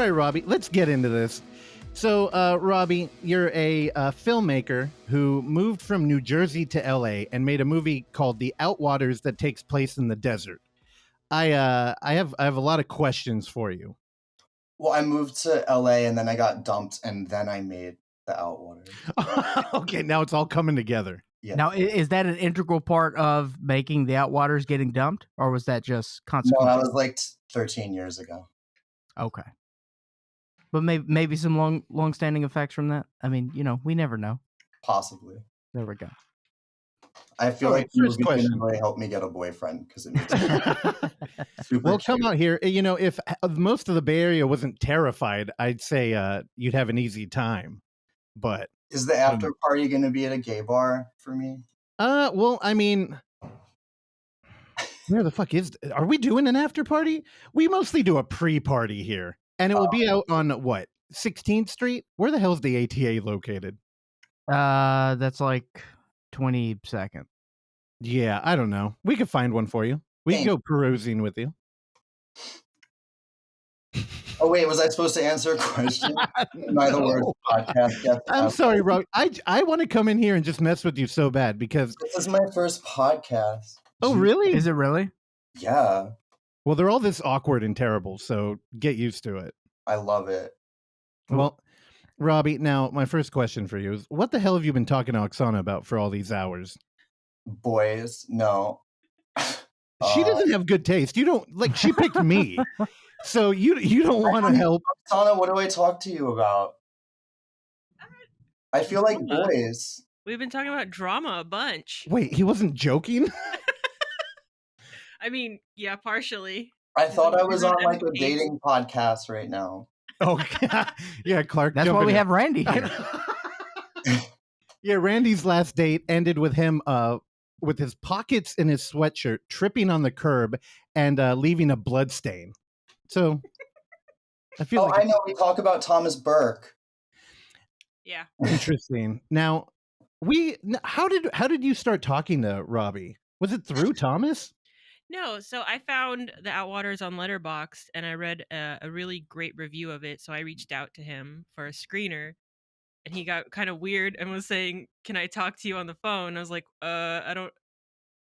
right, Robbie, let's get into this. So, Robbie, you're a filmmaker who moved from New Jersey to LA and made a movie called The Outwaters that takes place in the desert. I have a lot of questions for you. Well, I moved to LA and then I got dumped and then I made The Outwaters. Okay, now it's all coming together. Yeah. Now, is that an integral part of making The Outwaters getting dumped, or was that just consequential? No, that was like 13 years ago. Okay. But maybe some long-standing effects from that? I mean, we never know. Possibly. There we go. I feel like you can really help me get a boyfriend because it makes me super Well, cute. come out here. If most of the Bay Area wasn't terrified, I'd say you'd have an easy time. But is the after party going to be at a gay bar for me? Well, I mean, where the fuck are we doing an after party? We mostly do a pre-party here, and it will be out on what, 16th Street? Where the hell's the ATA located? That's like 22nd. Yeah, I don't know. We could find one for you. We can go perusing with you. Oh, wait, was I supposed to answer a question? By the word podcast. Yes, I'm sorry, Rob. I want to come in here and just mess with you so bad because this is my first podcast. Oh, really? Is it really? Yeah. Well, they're all this awkward and terrible, so get used to it. I love it. Well, Robbie, now my first question for you is, what the hell have you been talking to Oksana about for all these hours? Boys, no. She doesn't have good taste. You don't like. She picked me, so you don't want to help. Oksana, what do I talk to you about? I feel like boys. We've been talking about drama a bunch. Wait, he wasn't joking? I mean, yeah, partially. I thought I was on like a dating podcast right now. Oh, yeah, Clark. That's why we have Randy here. Yeah, Randy's last date ended with him with his pockets in his sweatshirt, tripping on the curb and leaving a blood stain. So I feel I know. We talk about Thomas Burke. Yeah. Interesting. Now, how did you start talking to Robbie? Was it through Thomas? No, so I found The Outwaters on Letterboxd and I read a really great review of it. So I reached out to him for a screener and he got kind of weird and was saying, "Can I talk to you on the phone?" I was like, I don't.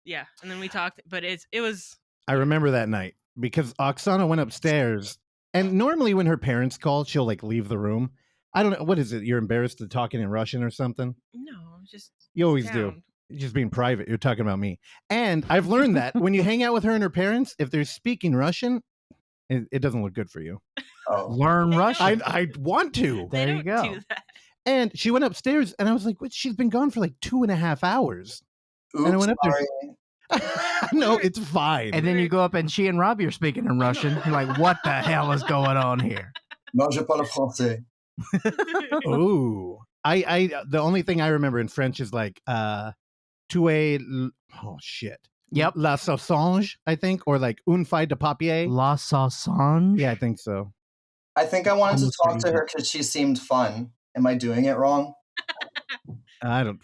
Yeah. And then we talked, but it was. I remember that night because Oksana went upstairs and normally when her parents call, she'll like leave the room. I don't know. What is it? You're embarrassed to talking in Russian or something? No, just. You always do. You're just being private. You're talking about me. And I've learned that when you hang out with her and her parents, if they're speaking Russian, it doesn't look good for you. Oh. Learn Russian. I want to. There you go. Do that. And she went upstairs and I was like, what? She's been gone for like 2.5 hours. Oops, and I went up sorry. there. No, it's fine. And then you go up and she and Robbie are speaking in Russian. You're like, what the hell is going on here? Non, je parle français. Ooh. The only thing I remember in French is like, tu es, oh shit. Yep. La sausage, I think, or like un feuille de papier. La sausage? Yeah, I think so. I think I wanted to talk to her because she seemed fun. Am I doing it wrong? I don't.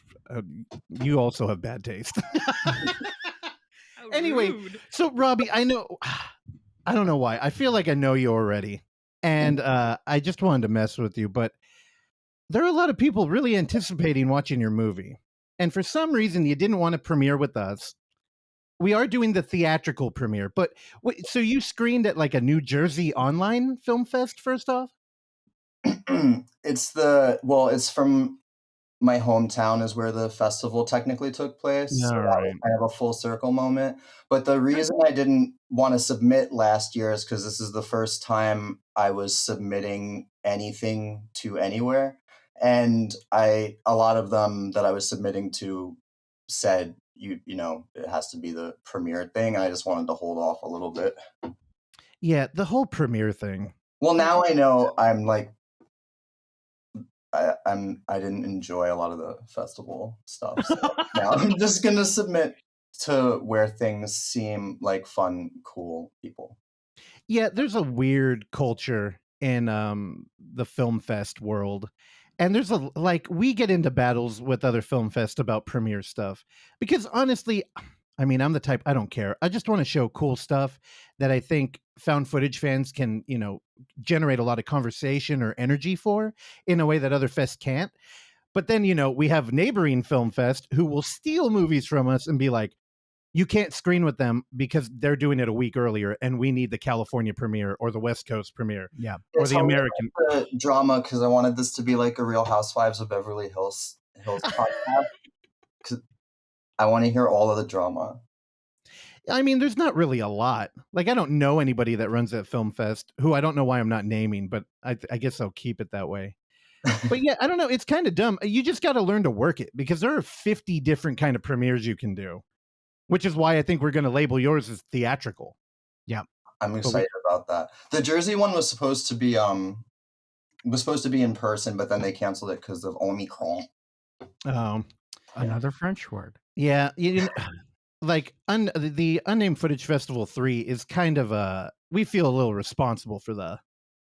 You also have bad taste. Anyway, so Robbie, I know. I don't know why. I feel like I know you already, and I just wanted to mess with you. But there are a lot of people really anticipating watching your movie, and for some reason, you didn't want to premiere with us. We are doing the theatrical premiere, but so you screened at like a New Jersey online film fest first off? It's from my hometown is where the festival technically took place. All so right. I have a full circle moment. But the reason I didn't want to submit last year is because this is the first time I was submitting anything to anywhere. And a lot of them that I was submitting to said, you know, it has to be the premiere thing. And I just wanted to hold off a little bit. Yeah, the whole premiere thing. Well, now I know I'm like, I didn't enjoy a lot of the festival stuff. So now I'm just gonna submit to where things seem like fun, cool people. Yeah, there's a weird culture in the film fest world. And there's we get into battles with other film fest about premiere stuff. Because honestly, I mean, I'm the type, I don't care. I just want to show cool stuff that I think found footage fans can, generate a lot of conversation or energy for in a way that other fests can't. But then, we have neighboring film fest who will steal movies from us and be like, you can't screen with them because they're doing it a week earlier and we need the California premiere or the West Coast premiere. Yeah. Or the American. The drama, because I wanted this to be like a Real Housewives of Beverly Hills podcast. Because I want to hear all of the drama. I mean, there's not really a lot. Like, I don't know anybody that runs that film fest who I don't know why I'm not naming, but I guess I'll keep it that way. But yeah, I don't know. It's kind of dumb. You just got to learn to work it because there are 50 different kind of premieres you can do, which is why I think we're going to label yours as theatrical. Yeah. I'm excited about that. The Jersey one was supposed to be in person, but then they canceled it because of Omicron. Another French word. Yeah. Like the Unnamed Footage Festival 3 is kind of we feel a little responsible for the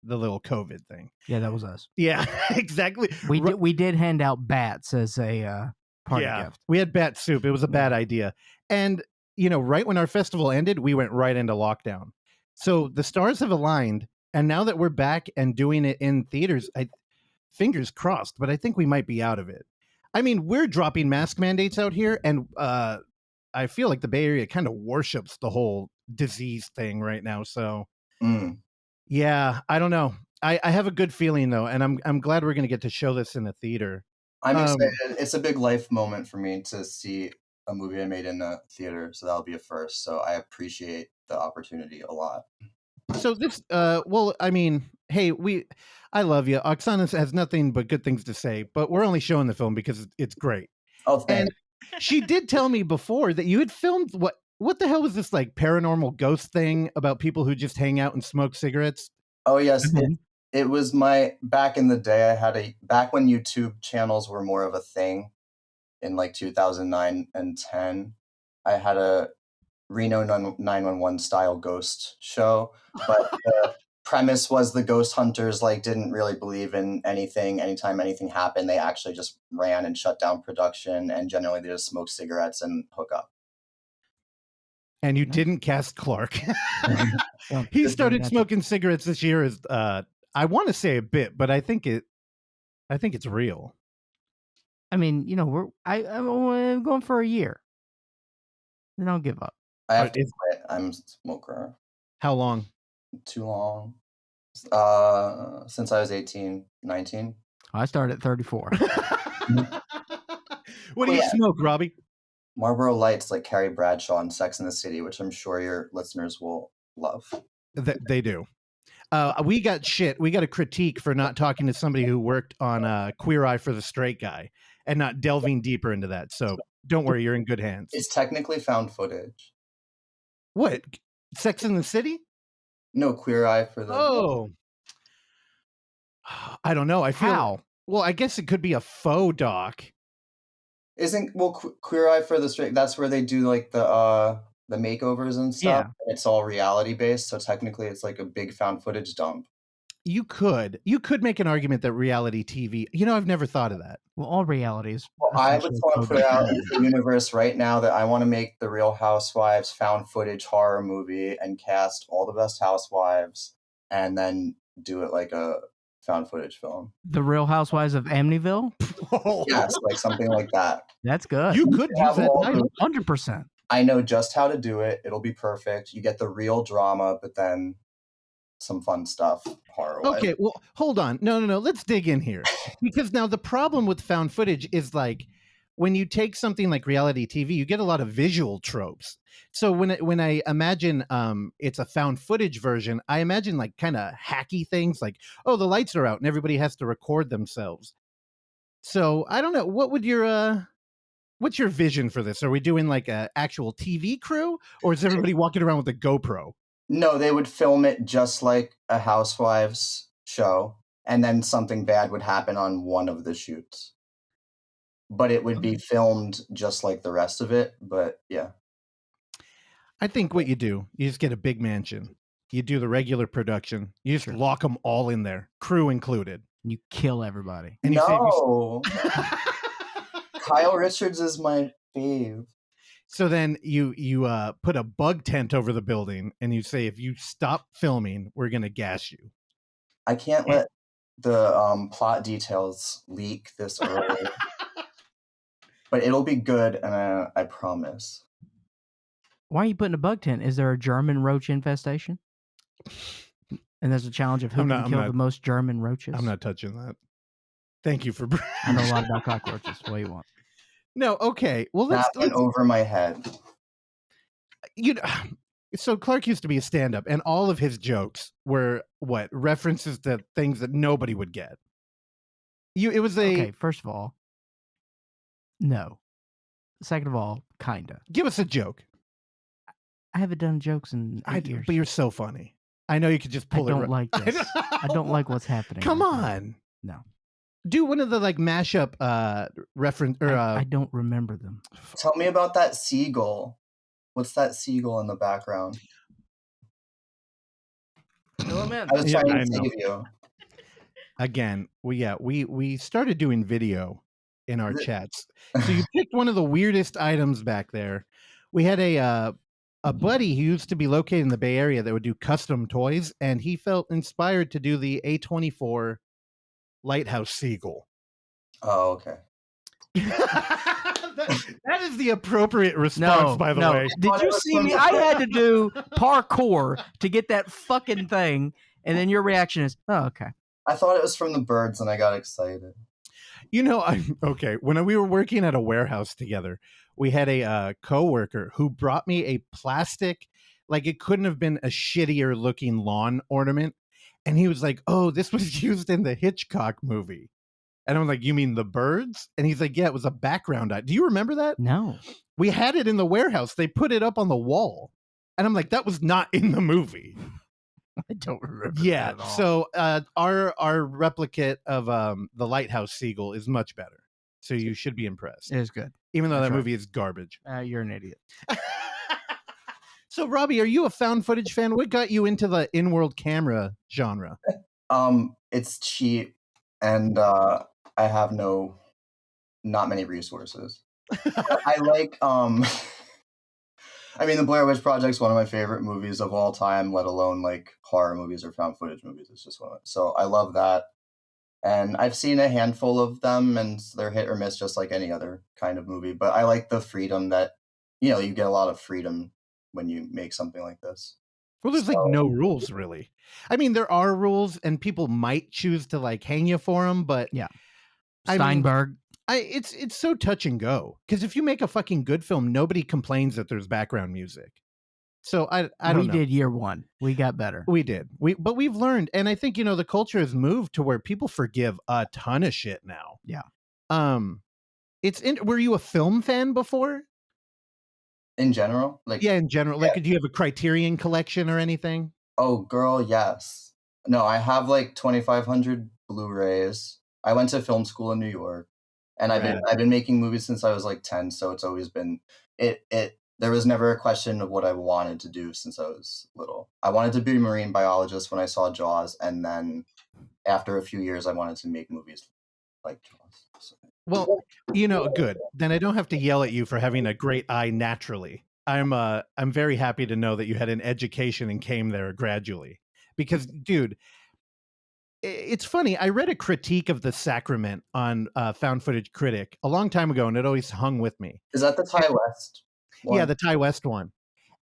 little COVID thing. Yeah, that was us. Yeah, exactly. We did hand out bats as a party gift. We had bat soup. It was a bad idea. And, right when our festival ended, we went right into lockdown. So the stars have aligned. And now that we're back and doing it in theaters, fingers crossed, but I think we might be out of it. I mean, we're dropping mask mandates out here. And I feel like the Bay Area kind of worships the whole disease thing right now. So, yeah, I don't know. I have a good feeling, though. And I'm glad we're going to get to show this in a theater. I'm excited. It's a big life moment for me to see a movie I made in a theater, so that'll be a first. So I appreciate the opportunity a lot. So this, well, I mean, hey, I love you. Oksana has nothing but good things to say, but we're only showing the film because it's great. Oh, thanks. And she did tell me before that you had filmed what the hell was this like paranormal ghost thing about people who just hang out and smoke cigarettes? Oh yes, it was back in the day. I had back when YouTube channels were more of a thing in like 2009 and 10. I had a Reno 911 style ghost show, but the premise was the ghost hunters didn't really believe in anything. Anytime anything happened, they actually just ran and shut down production, and generally they just smoke cigarettes and hook up. And you didn't cast Clark. He started smoking cigarettes this year as I want to say a bit, but I think it's real. I mean, I'm going for a year. Then I'll give up. I have to quit. I'm a smoker. How long? Too long. Since I was 18, 19. I started at 34. What do you smoke, Robbie? Marlboro Lights, like Carrie Bradshaw in Sex and the City, which I'm sure your listeners will love. They do. We got a critique for not talking to somebody who worked on Queer Eye for the Straight Guy and not delving deeper into that. So don't worry, you're in good hands. It's technically found footage. What? Sex in the City? No, Queer Eye for the... Oh. I don't know. I feel... How? Well, I guess it could be a faux doc. Queer Eye for the Straight... That's where they do like the makeovers and stuff. Yeah. It's all reality based, so technically it's like a big found footage dump. You could make an argument that reality TV... I've never thought of that. Well, all realities. Well, I would want to put out into the universe right now that I want to make the Real Housewives found footage horror movie and cast all the best housewives and then do it like a found footage film. The Real Housewives of Amityville? Yes, like something like that. That's good. You could use that title. 100%. I know just how to do it. It'll be perfect. You get the real drama, but then some fun stuff horror-wise. Okay, well, hold on. No. Let's dig in here. Because now the problem with found footage is like when you take something like reality TV, you get a lot of visual tropes. So when I imagine it's a found footage version, I imagine like kind of hacky things like, oh, the lights are out and everybody has to record themselves. So I don't know. What's your vision for this? Are we doing like a actual TV crew or is everybody walking around with a GoPro? No, they would film it just like a Housewives show, and then something bad would happen on one of the shoots. But it would be filmed just like the rest of it, but yeah. I think what you do, you just get a big mansion. You do the regular production. You just lock them all in there, crew included. You kill everybody. And no. Kyle Richards is my fave. So then you put a bug tent over the building, and you say, if you stop filming, we're gonna gas you. I can't let the plot details leak this early, but it'll be good, and I promise. Why are you putting a bug tent? Is there a German roach infestation? And there's a challenge of who can kill the most German roaches. I'm not touching that. Thank you for. I know a lot about cockroaches. What do you want? No, okay. Well, That went over my head. You know, so Clark used to be a stand-up, and all of his jokes were references to things that nobody would get. It was okay. First of all, no. Second of all, kinda. Give us a joke. I haven't done jokes in 8 years. But you're so funny. I know you could just pull it. I don't like this. I don't like what's happening. Come on. No. Do one of the mashup reference or I don't remember them. Tell me about that seagull. What's that seagull in the background? Fill him in. I was trying to save you. Again, we started doing video in our chats. So you picked one of the weirdest items back there. We had a buddy who used to be located in the Bay Area that would do custom toys, and he felt inspired to do the A24 Lighthouse Seagull. Oh, okay. that is the appropriate response, by the way. Did you see me? I had to do parkour to get that fucking thing, and then your reaction is, oh, okay. I thought it was from the birds, and I got excited. You know, when we were working at a warehouse together, we had a coworker who brought me a plastic, it couldn't have been a shittier looking lawn ornament. And he was like, oh, this was used in the Hitchcock movie. And I'm like, you mean the birds? And he's like, yeah, it was a background. Do you remember that? No. We had it in the warehouse. They put it up on the wall. And I'm like, that was not in the movie. I don't remember. Yeah. That at all. So our replicate of the Lighthouse Seagull is much better. So you should be impressed. It is good. Even though that movie is garbage. You're an idiot. So, Robbie, are you a found footage fan? What got you into the in-world camera genre? It's cheap, and I have not many resources. I like, I mean, the Blair Witch Project is one of my favorite movies of all time, let alone horror movies or found footage movies. It's just one of it. So I love that. And I've seen a handful of them, and they're hit or miss, just like any other kind of movie. But I like the freedom that, you get a lot of freedom when you make something like this. Well, there's no rules, really. I mean, there are rules, and people might choose to hang you for them, but yeah, Steinberg. It's so touch and go, because if you make a fucking good film, nobody complains that there's background music. So I don't know. We did year one. We got better. We did. But we've learned, and I think the culture has moved to where people forgive a ton of shit now. Yeah. Were you a film fan before? In general? In general. Yeah. Do you have a Criterion collection or anything? Oh, girl, yes. No, I have 2,500 Blu-rays. I went to film school in New York, and I've been making movies since I was 10, so it's always been there was never a question of what I wanted to do since I was little. I wanted to be a marine biologist when I saw Jaws, and then after a few years I wanted to make movies like Jaws. So. Well, good. Then I don't have to yell at you for having a great eye naturally. I'm very happy to know that you had an education and came there gradually. Because, dude, it's funny. I read a critique of the Sacrament on Found Footage Critic a long time ago, and it always hung with me. Is that the Ty West one? Yeah, the Ty West one.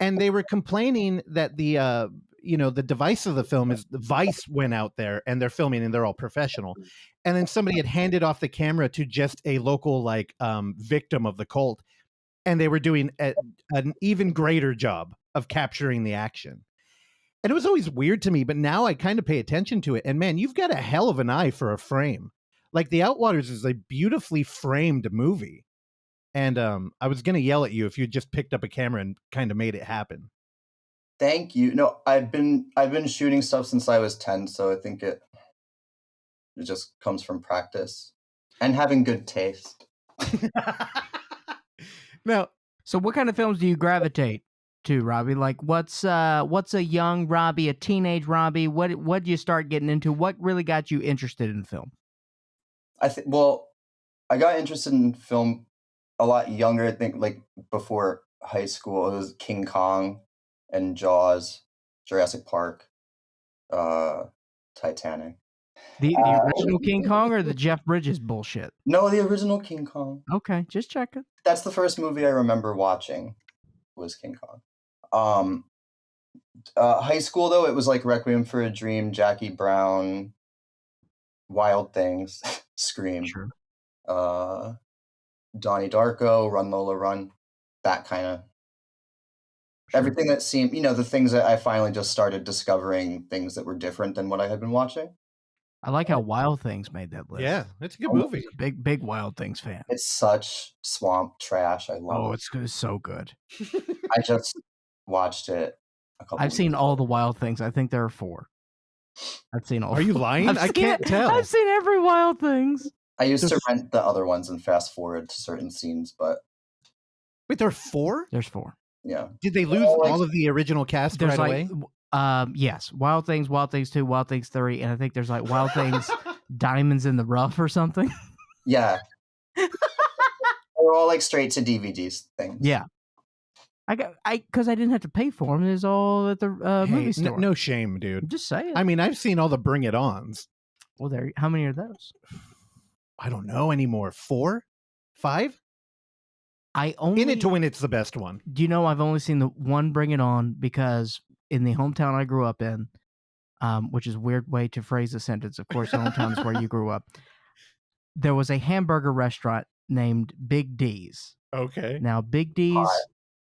And they were complaining that the device of the film is the Vice went out there and they're filming and they're all professional. And then somebody had handed off the camera to just a local victim of the cult. And they were doing an even greater job of capturing the action. And it was always weird to me, but now I kind of pay attention to it. And man, you've got a hell of an eye for a frame. The Outwaters is a beautifully framed movie. And I was going to yell at you if you just picked up a camera and kind of made it happen. Thank you. No, I've been shooting stuff since I was 10, so I think it just comes from practice and having good taste. Now, so what kind of films do you gravitate to, Robbie? What's a young Robbie, a teenage Robbie? What did you start getting into? What really got you interested in film? I got interested in film a lot younger, I think, before high school. It was King Kong and Jaws, Jurassic Park, Titanic. The original King Kong or the Jeff Bridges bullshit? No, the original King Kong. Okay, just checking. That's the first movie I remember watching was King Kong. High school, though, it was like Requiem for a Dream, Jackie Brown, Wild Things, Scream, Sure. Donnie Darko, Run Lola Run, that kind of everything that seemed, the things that I finally just started discovering things that were different than what I had been watching. I like how Wild Things made that list. Yeah, it's a good movie. Big Wild Things fan. It's such swamp trash. I love it. It's so good. I just watched it a couple I've seen weeks all ago. the Wild Things. I think there are 4. I've seen all. Are you lying? I can't tell. I've seen every Wild Things. I used to rent the other ones and fast forward to certain scenes, but Wait, there are 4? There's 4. yeah. Did they lose all of the original cast There's right away? Yes, Wild Things 2, Wild Things 3, and I think there's like Wild Things Diamonds in the Rough or something. Yeah. They're all like straight to DVDs things. Yeah. Because I didn't have to pay for them. It's all at the movie store. No shame, dude. I'm just saying. I mean, I've seen all the Bring It Ons. Well, how many are those? I don't know anymore. 4? 5? I only In It to Win It's the best one. Do you know I've only seen the one Bring It On because in the hometown I grew up in, which is a weird way to phrase the sentence. Of course, the hometown is where you grew up. There was a hamburger restaurant named Big D's. Okay. Now, Big D's,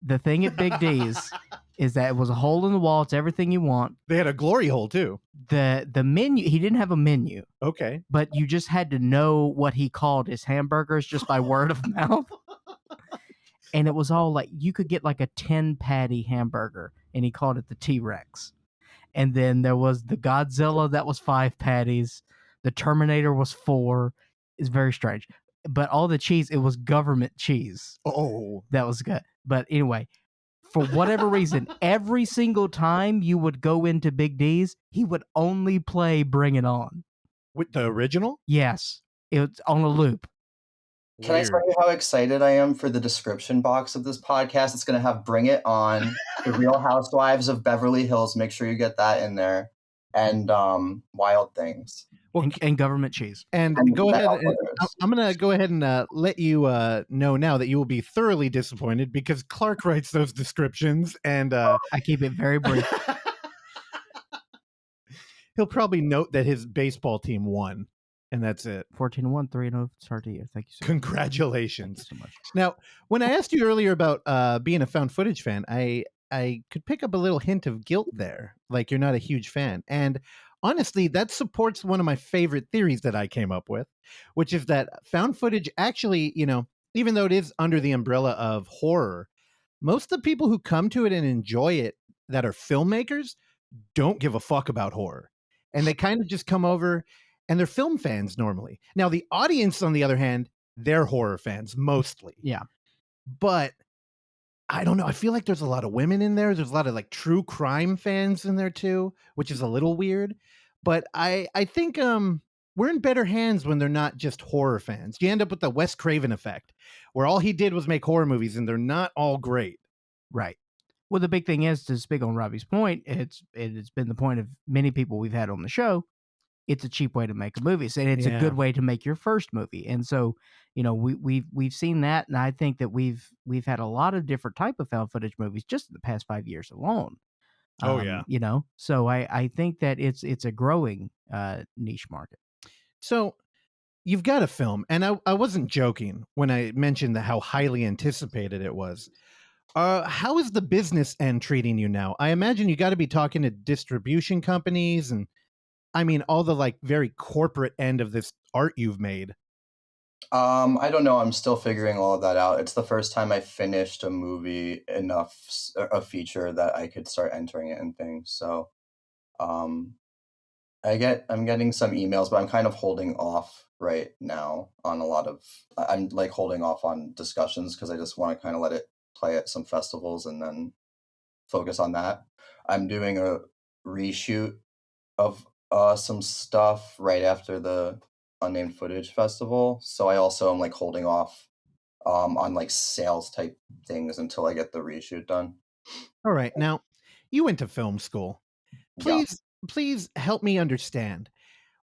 the thing at Big D's is that it was a hole in the wall. It's everything you want. They had a glory hole too. The menu, he didn't have a menu, Okay. but you just had to know what he called his hamburgers just by word of mouth. And it was all like, you could get like a 10-patty hamburger, and he called it the T-Rex. And then there was the Godzilla, that was 5 patties. The Terminator was 4. It's very strange. But all the cheese, it was government cheese. Oh. That was good. But anyway, for whatever reason, every single time you would go into Big D's, he would only play Bring It On. With the original? Yes. It was on a loop. Can I tell you how excited I am for the description box of this podcast? It's going to have Bring It On, The Real Housewives of Beverly Hills. Make sure you get that in there. And Wild Things. Well, and government cheese. And go ahead. I'm going to go ahead and let you know now that you will be thoroughly disappointed because Clark writes those descriptions and I keep it very brief. He'll probably note that his baseball team won. And that's it. 14-1, 3-0 start to year. Thank you so much. Congratulations. Thank you so much. Now, when I asked you earlier about being a found footage fan, I could pick up a little hint of guilt there, like you're not a huge fan. And honestly, that supports one of my favorite theories that I came up with, which is that found footage actually, even though it is under the umbrella of horror, most of the people who come to it and enjoy it that are filmmakers don't give a fuck about horror. And they kind of just come over and they're film fans normally. Now, the audience, on the other hand, they're horror fans mostly. Yeah. But I don't know. I feel like there's a lot of women in there. There's a lot of like true crime fans in there too, which is a little weird. But I think we're in better hands when they're not just horror fans. You end up with the Wes Craven effect, where all he did was make horror movies and they're not all great. Right. Well, the big thing is, to speak on Robbie's point, it's been the point of many people we've had on the show. It's a cheap way to make a movie, and it's a good way to make your first movie. And so, we've seen that, and I think that we've had a lot of different type of found footage movies just in the past 5 years alone. Oh yeah. So I think that it's a growing niche market. So you've got a film, and I wasn't joking when I mentioned how highly anticipated it was. How is the business end treating you now? I imagine you got to be talking to distribution companies and, I mean, all the like very corporate end of this art you've made. I don't know. I'm still figuring all of that out. It's the first time I finished a movie enough, a feature that I could start entering it and things. So, I'm getting some emails, but I'm kind of holding off right now on a lot of. I'm like holding off on discussions because I just want to kind of let it play at some festivals and then focus on that. I'm doing a reshoot of some stuff right after the Unnamed Footage Festival, so I also am like holding off on like sales type things until I get the reshoot done. All right. Now, you went to film school. Yeah. Please help me understand.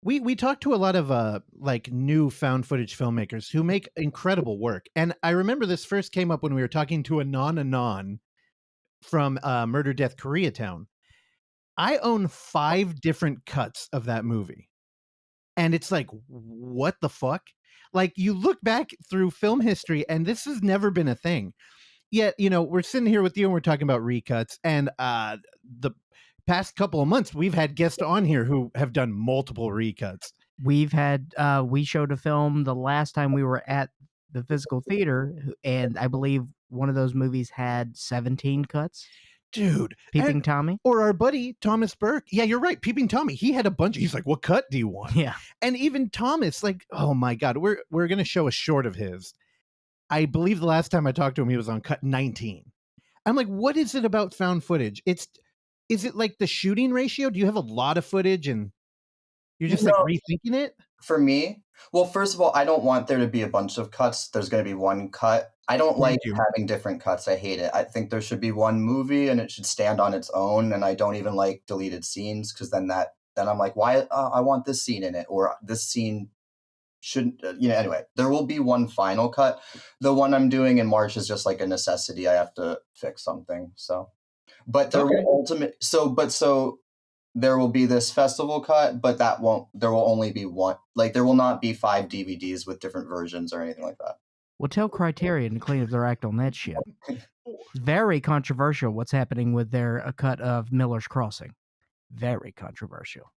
We talked to a lot of like new found footage filmmakers who make incredible work. And I remember this first came up when we were talking to Anon from Murder Death Koreatown. I own 5 different cuts of that movie. And it's like, what the fuck? Like, you look back through film history and this has never been a thing. Yet, you know, we're sitting here with you and we're talking about recuts, and the past couple of months we've had guests on here who have done multiple recuts. We've had we showed a film the last time we were at the physical theater, and I believe one of those movies had 17 cuts. Dude, Peeping Tommy. Or our buddy Thomas Burke. Yeah, you're right. Peeping Tommy. He had a bunch. He's like, what cut do you want? Yeah. And even Thomas, like, oh my God, we're gonna show a short of his. I believe the last time I talked to him, he was on cut 19. I'm like, what is it about found footage? Is it like the shooting ratio? Do you have a lot of footage and you're just like rethinking it? For me, well, first of all, I don't want there to be a bunch of cuts. There's going to be one cut. I don't like having different cuts. I hate it. I think there should be one movie and it should stand on its own. And I don't even like deleted scenes because then I'm like, why? I want this scene in it, or this scene shouldn't. Anyway, there will be one final cut. The one I'm doing in March is just like a necessity. I have to fix something. So, but there will there will be this festival cut, but there will only be one. Like, there will not be 5 DVDs with different versions or anything like that. Well, tell Criterion to clean up their act on that shit. It's very controversial what's happening with their cut of Miller's Crossing. Very controversial.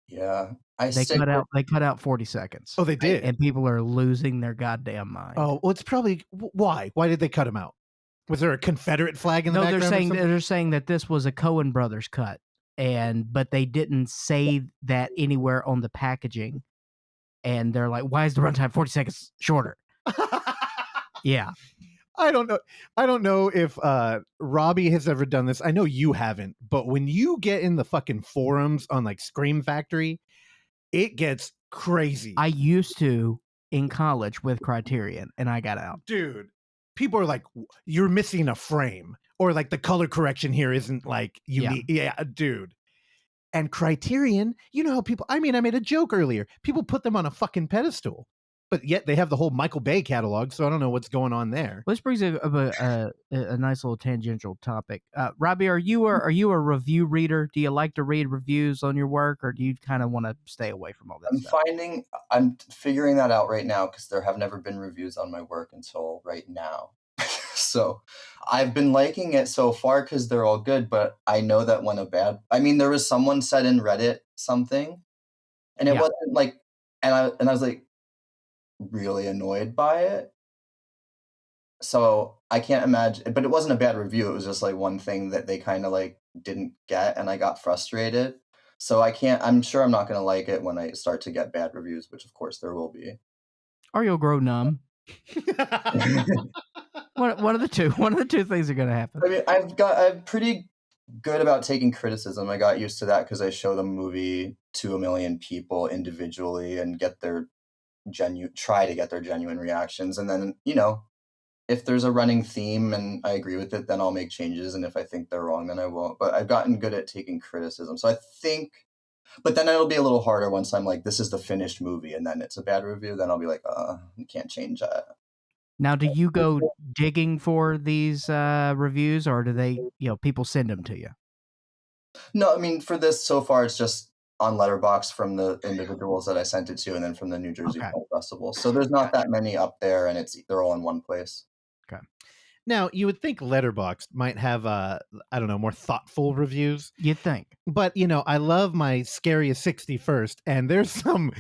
Yeah. They cut out 40 seconds. Oh, they did? And people are losing their goddamn mind. Oh, well, it's probably, why? Why did they cut him out? Was there a Confederate flag in the background? No, they're saying that this was a Coen Brothers cut. But they didn't say that anywhere on the packaging, and they're like, "Why is the runtime 40 seconds shorter?" Yeah, I don't know if Robbie has ever done this. I know you haven't, but when you get in the fucking forums on like Scream Factory, it gets crazy. I used to in college with Criterion, and I got out. Dude, people are like, "You're missing a frame." Or like the color correction here isn't like unique. Yeah, dude. And Criterion, you know how people, I made a joke earlier. People put them on a fucking pedestal, but yet they have the whole Michael Bay catalog. So I don't know what's going on there. Well, this brings up a nice little tangential topic. Robbie, are you a review reader? Do you like to read reviews on your work, or do you kind of want to stay away from all that stuff? I'm figuring that out right now because there have never been reviews on my work until right now. So I've been liking it so far because they're all good, but I know that when there was someone said in Reddit something, and it wasn't like, and I was like really annoyed by it. So I can't imagine, but it wasn't a bad review. It was just like one thing that they kind of like didn't get, and I got frustrated. So I'm sure I'm not going to like it when I start to get bad reviews, which of course there will be. Or you'll grow numb. One of the two things are going to happen. I mean, I'm pretty good about taking criticism. I got used to that because I show the movie to 1 million people individually and try to get their genuine reactions. And then, if there's a running theme and I agree with it, then I'll make changes. And if I think they're wrong, then I won't. But I've gotten good at taking criticism. So I think, but then it'll be a little harder once I'm like, this is the finished movie, and then it's a bad review. Then I'll be like, you can't change that. Now, do you go digging for these reviews, or do they, people send them to you? No, I mean, for this, so far, it's just on Letterboxd from the individuals that I sent it to, and then from the New Jersey Film Festival. So there's not that many up there, and they're all in one place. Okay. Now, you would think Letterboxd might have, more thoughtful reviews. You'd think. But, I love my Scariest 61st, and there's some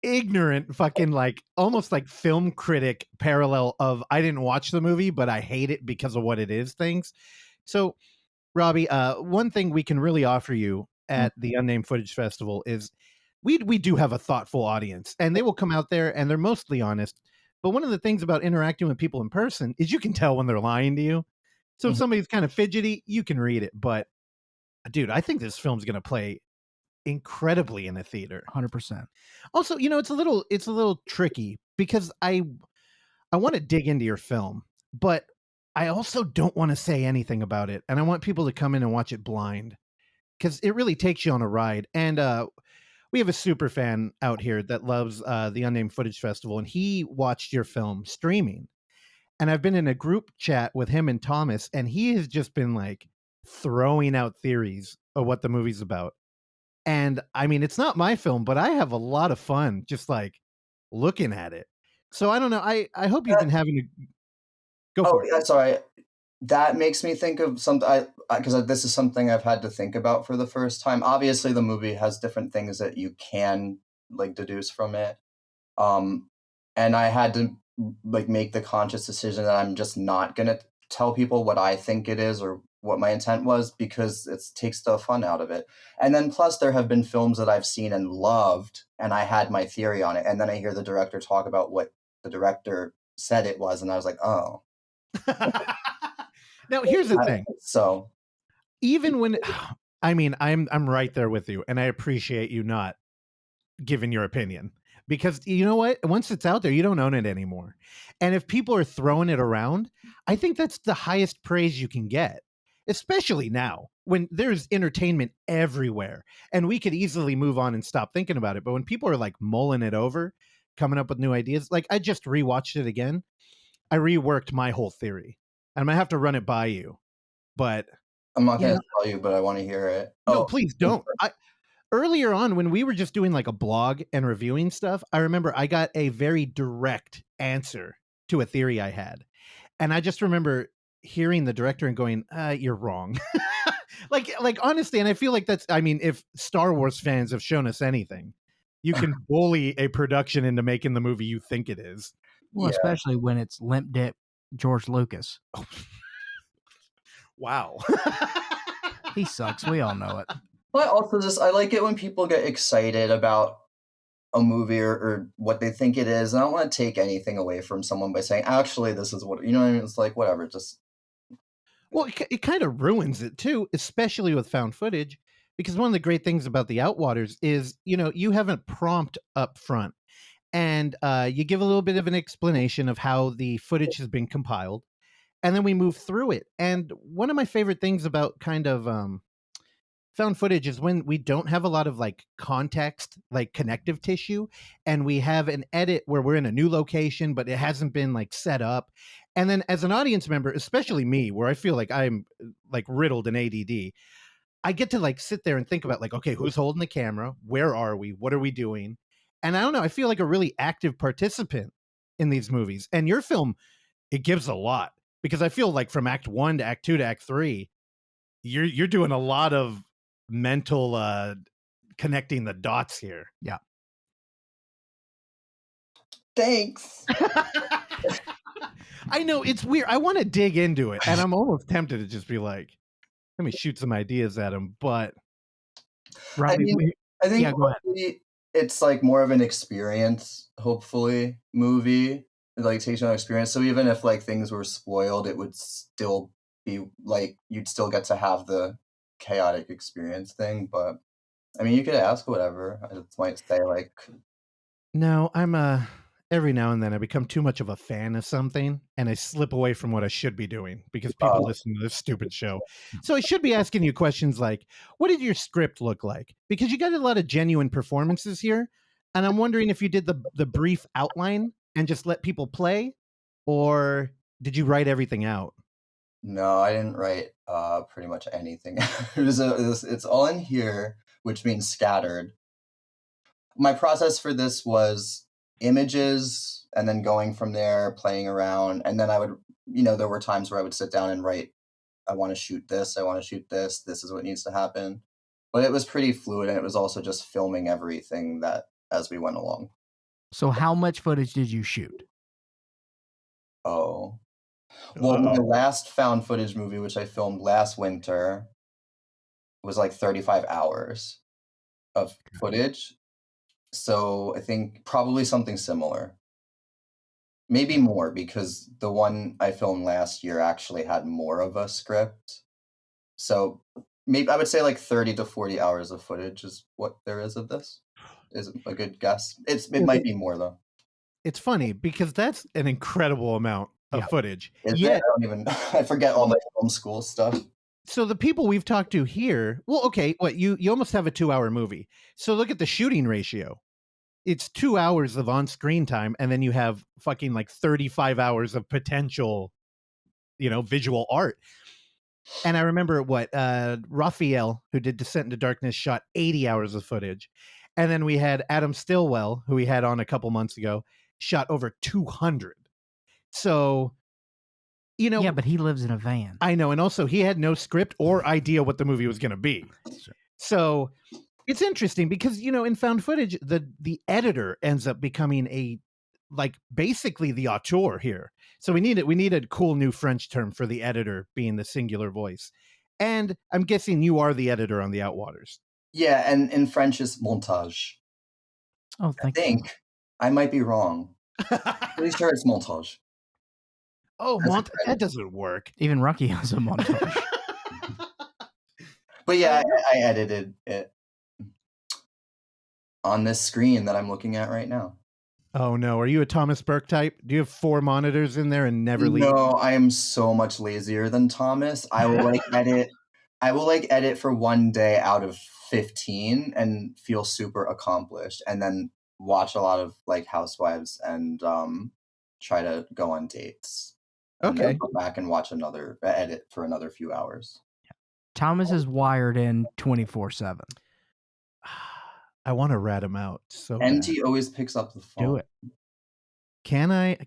ignorant fucking like almost like film critic parallel of I didn't watch the movie but I hate it because of what it is things. So Robbie, one thing we can really offer you at the Unnamed Footage Festival is we do have a thoughtful audience, and they will come out there and they're mostly honest. But one of the things about interacting with people in person is you can tell when they're lying to you. So if somebody's kind of fidgety, you can read it. But dude, I think this film's going to play incredibly in a theater. 100%. Also, it's a little tricky because I I want to dig into your film, but I also don't want to say anything about it. And I want people to come in and watch it blind because it really takes you on a ride. And we have a super fan out here that loves the Unnamed Footage Festival, and he watched your film streaming. And I've been in a group chat with him and Thomas, and he has just been like throwing out theories of what the movie's about. And I mean, it's not my film, but I have a lot of fun just like looking at it. So I don't know. I hope you've been having a go Oh, for it. yeah, sorry. That makes me think of something, because this is something I've had to think about for the first time. Obviously, the movie has different things that you can like deduce from it. And I had to like make the conscious decision that I'm just not gonna tell people what I think it is or what my intent was, because it takes the fun out of it. And then plus there have been films that I've seen and loved, and I had my theory on it, and then I hear the director talk about what the director said it was, and I was like, oh. Now, here's the thing. So Even when I mean, I'm right there with you, and I appreciate you not giving your opinion, because you know what? Once it's out there, you don't own it anymore. And if people are throwing it around, I think that's the highest praise you can get, especially now when there's entertainment everywhere and we could easily move on and stop thinking about it. But when people are like mulling it over, coming up with new ideas, like I just rewatched it again. I reworked my whole theory. I'm gonna have to run it by you, but I'm not you gonna know, tell you, but I want to hear it. no, Oh, please don't. Earlier on when we were just doing like a blog and reviewing stuff, I remember I got a very direct answer to a theory I had. And I just remember hearing the director and going, you're wrong. like honestly, and I feel like that's, I mean, if Star Wars fans have shown us anything, you can bully a production into making the movie you think it is. Well, yeah. especially when it's limp dick George Lucas. Wow. He sucks. We all know it. But also just I like it when people get excited about a movie or what they think it is. And I don't want to take anything away from someone by saying, actually, this is what, you know what I mean? It's like, whatever, just. Well, it kind of ruins it too, especially with found footage, because one of the great things about the Outwaters is, you know, you have a prompt up front, and you give a little bit of an explanation of how the footage has been compiled, and then we move through it. And one of my favorite things about kind of found footage is when we don't have a lot of like context, like connective tissue, and we have an edit where we're in a new location but it hasn't been like set up. And then as an audience member, especially me, where I feel like I'm like riddled in ADD, I get to like sit there and think about like, okay, who's holding the camera, where are we, what are we doing? And I don't know, I feel like a really active participant in these movies. And your film, it gives a lot, because I feel like from act 1 to act 2 to act 3, you're doing a lot of mental connecting the dots here. Yeah. Thanks. I know it's weird. I want to dig into it, and I'm almost tempted to just be like, let me shoot some ideas at him. But Robbie, I think yeah, go ahead. it's like more of an experience, hopefully, movie. It like takes you on experience. So even if like things were spoiled, it would still be like you'd still get to have the chaotic experience thing. But I mean, you could ask whatever. I just might say like, no, I'm every now and then I become too much of a fan of something, and I slip away from what I should be doing because people listen to this stupid show. So I should be asking you questions like, what did your script look like? Because you got a lot of genuine performances here, and I'm wondering if you did the brief outline and just let people play, or did you write everything out? no, I didn't write pretty much anything. It's all in here, which means scattered. My process for this was images and then going from there, playing around. And then I would, there were times where I would sit down and write, I want to shoot this, I want to shoot this is what needs to happen. But it was pretty fluid, and it was also just filming everything that as we went along. So how much footage did you shoot? Oh. Well, my last found footage movie, which I filmed last winter, was like 35 hours of footage. So I think probably something similar. Maybe more, because the one I filmed last year actually had more of a script. So maybe I would say like 30 to 40 hours of footage is what there is of this. Is a good guess. It might be more though. it's funny because that's an incredible amount of Yeah. footage. Is Yet, it? I don't even. I forget all the film school stuff. so the people we've talked to here, well, okay, what you almost have a 2-hour movie. So look at the shooting ratio. It's 2 hours of on-screen time, and then you have fucking like 35 hours of potential, visual art. And I remember Raphael, who did Descent into Darkness, shot 80 hours of footage. And then we had Adam Stillwell, who we had on a couple months ago, shot over 200. So, Yeah, but he lives in a van. I know. And also, he had no script or idea what the movie was going to be. So it's interesting because, in found footage, the editor ends up becoming basically the auteur here. So we need a cool new French term for the editor being the singular voice. And I'm guessing you are the editor on the Outwaters. Yeah, and in French it's montage. Oh, I thank you. think I might be wrong. Pretty sure it's montage. Oh, that doesn't work. Even Rocky has a montage. But yeah, I edited it on this screen that I'm looking at right now. Oh no, are you a Thomas Burke type? Do you have 4 monitors in there and never leave? No, I am so much lazier than Thomas. I will edit for one day out of 15 and feel super accomplished, and then watch a lot of like Housewives and try to go on dates. And then Okay. go back and watch edit for another few hours. Thomas is wired in 24/7. I want to rat him out so NT bad. always picks up the phone. Do it. Can I,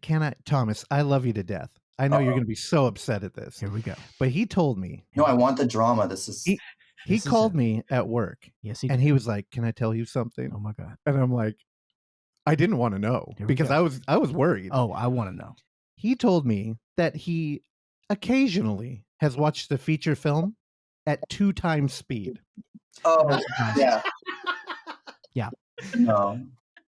Thomas, I love you to death. I know you're going to be so upset at this. Here we go. But he told me. No, I want the drama. This is He called me at work. Yes, he and did. he was like, "Can I tell you something?" Oh my God. And I'm like, I didn't want to know Here we because go. I was worried. Oh, I want to know. He told me that he occasionally has watched the feature film at 2 times speed. Oh, yeah. Yeah. No.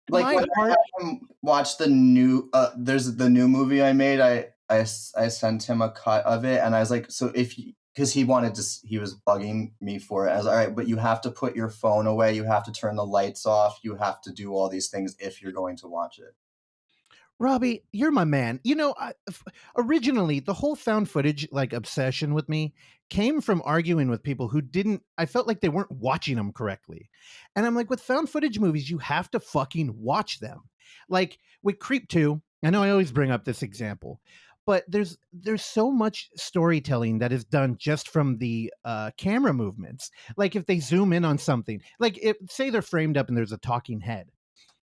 Like My when I heart- had him watch the new there's the new movie I made, I sent him a cut of it, and I was like, so because he was bugging me for it. I was like, all right, but you have to put your phone away, you have to turn the lights off, you have to do all these things if you're going to watch it. Robbie, you're my man. Originally, the whole found footage obsession with me came from arguing with people who I felt like they weren't watching them correctly. And I'm like, with found footage movies, you have to fucking watch them. Like with Creep 2, I know I always bring up this example, but there's so much storytelling that is done just from the camera movements. Like if they zoom in on something, say they're framed up and there's a talking head,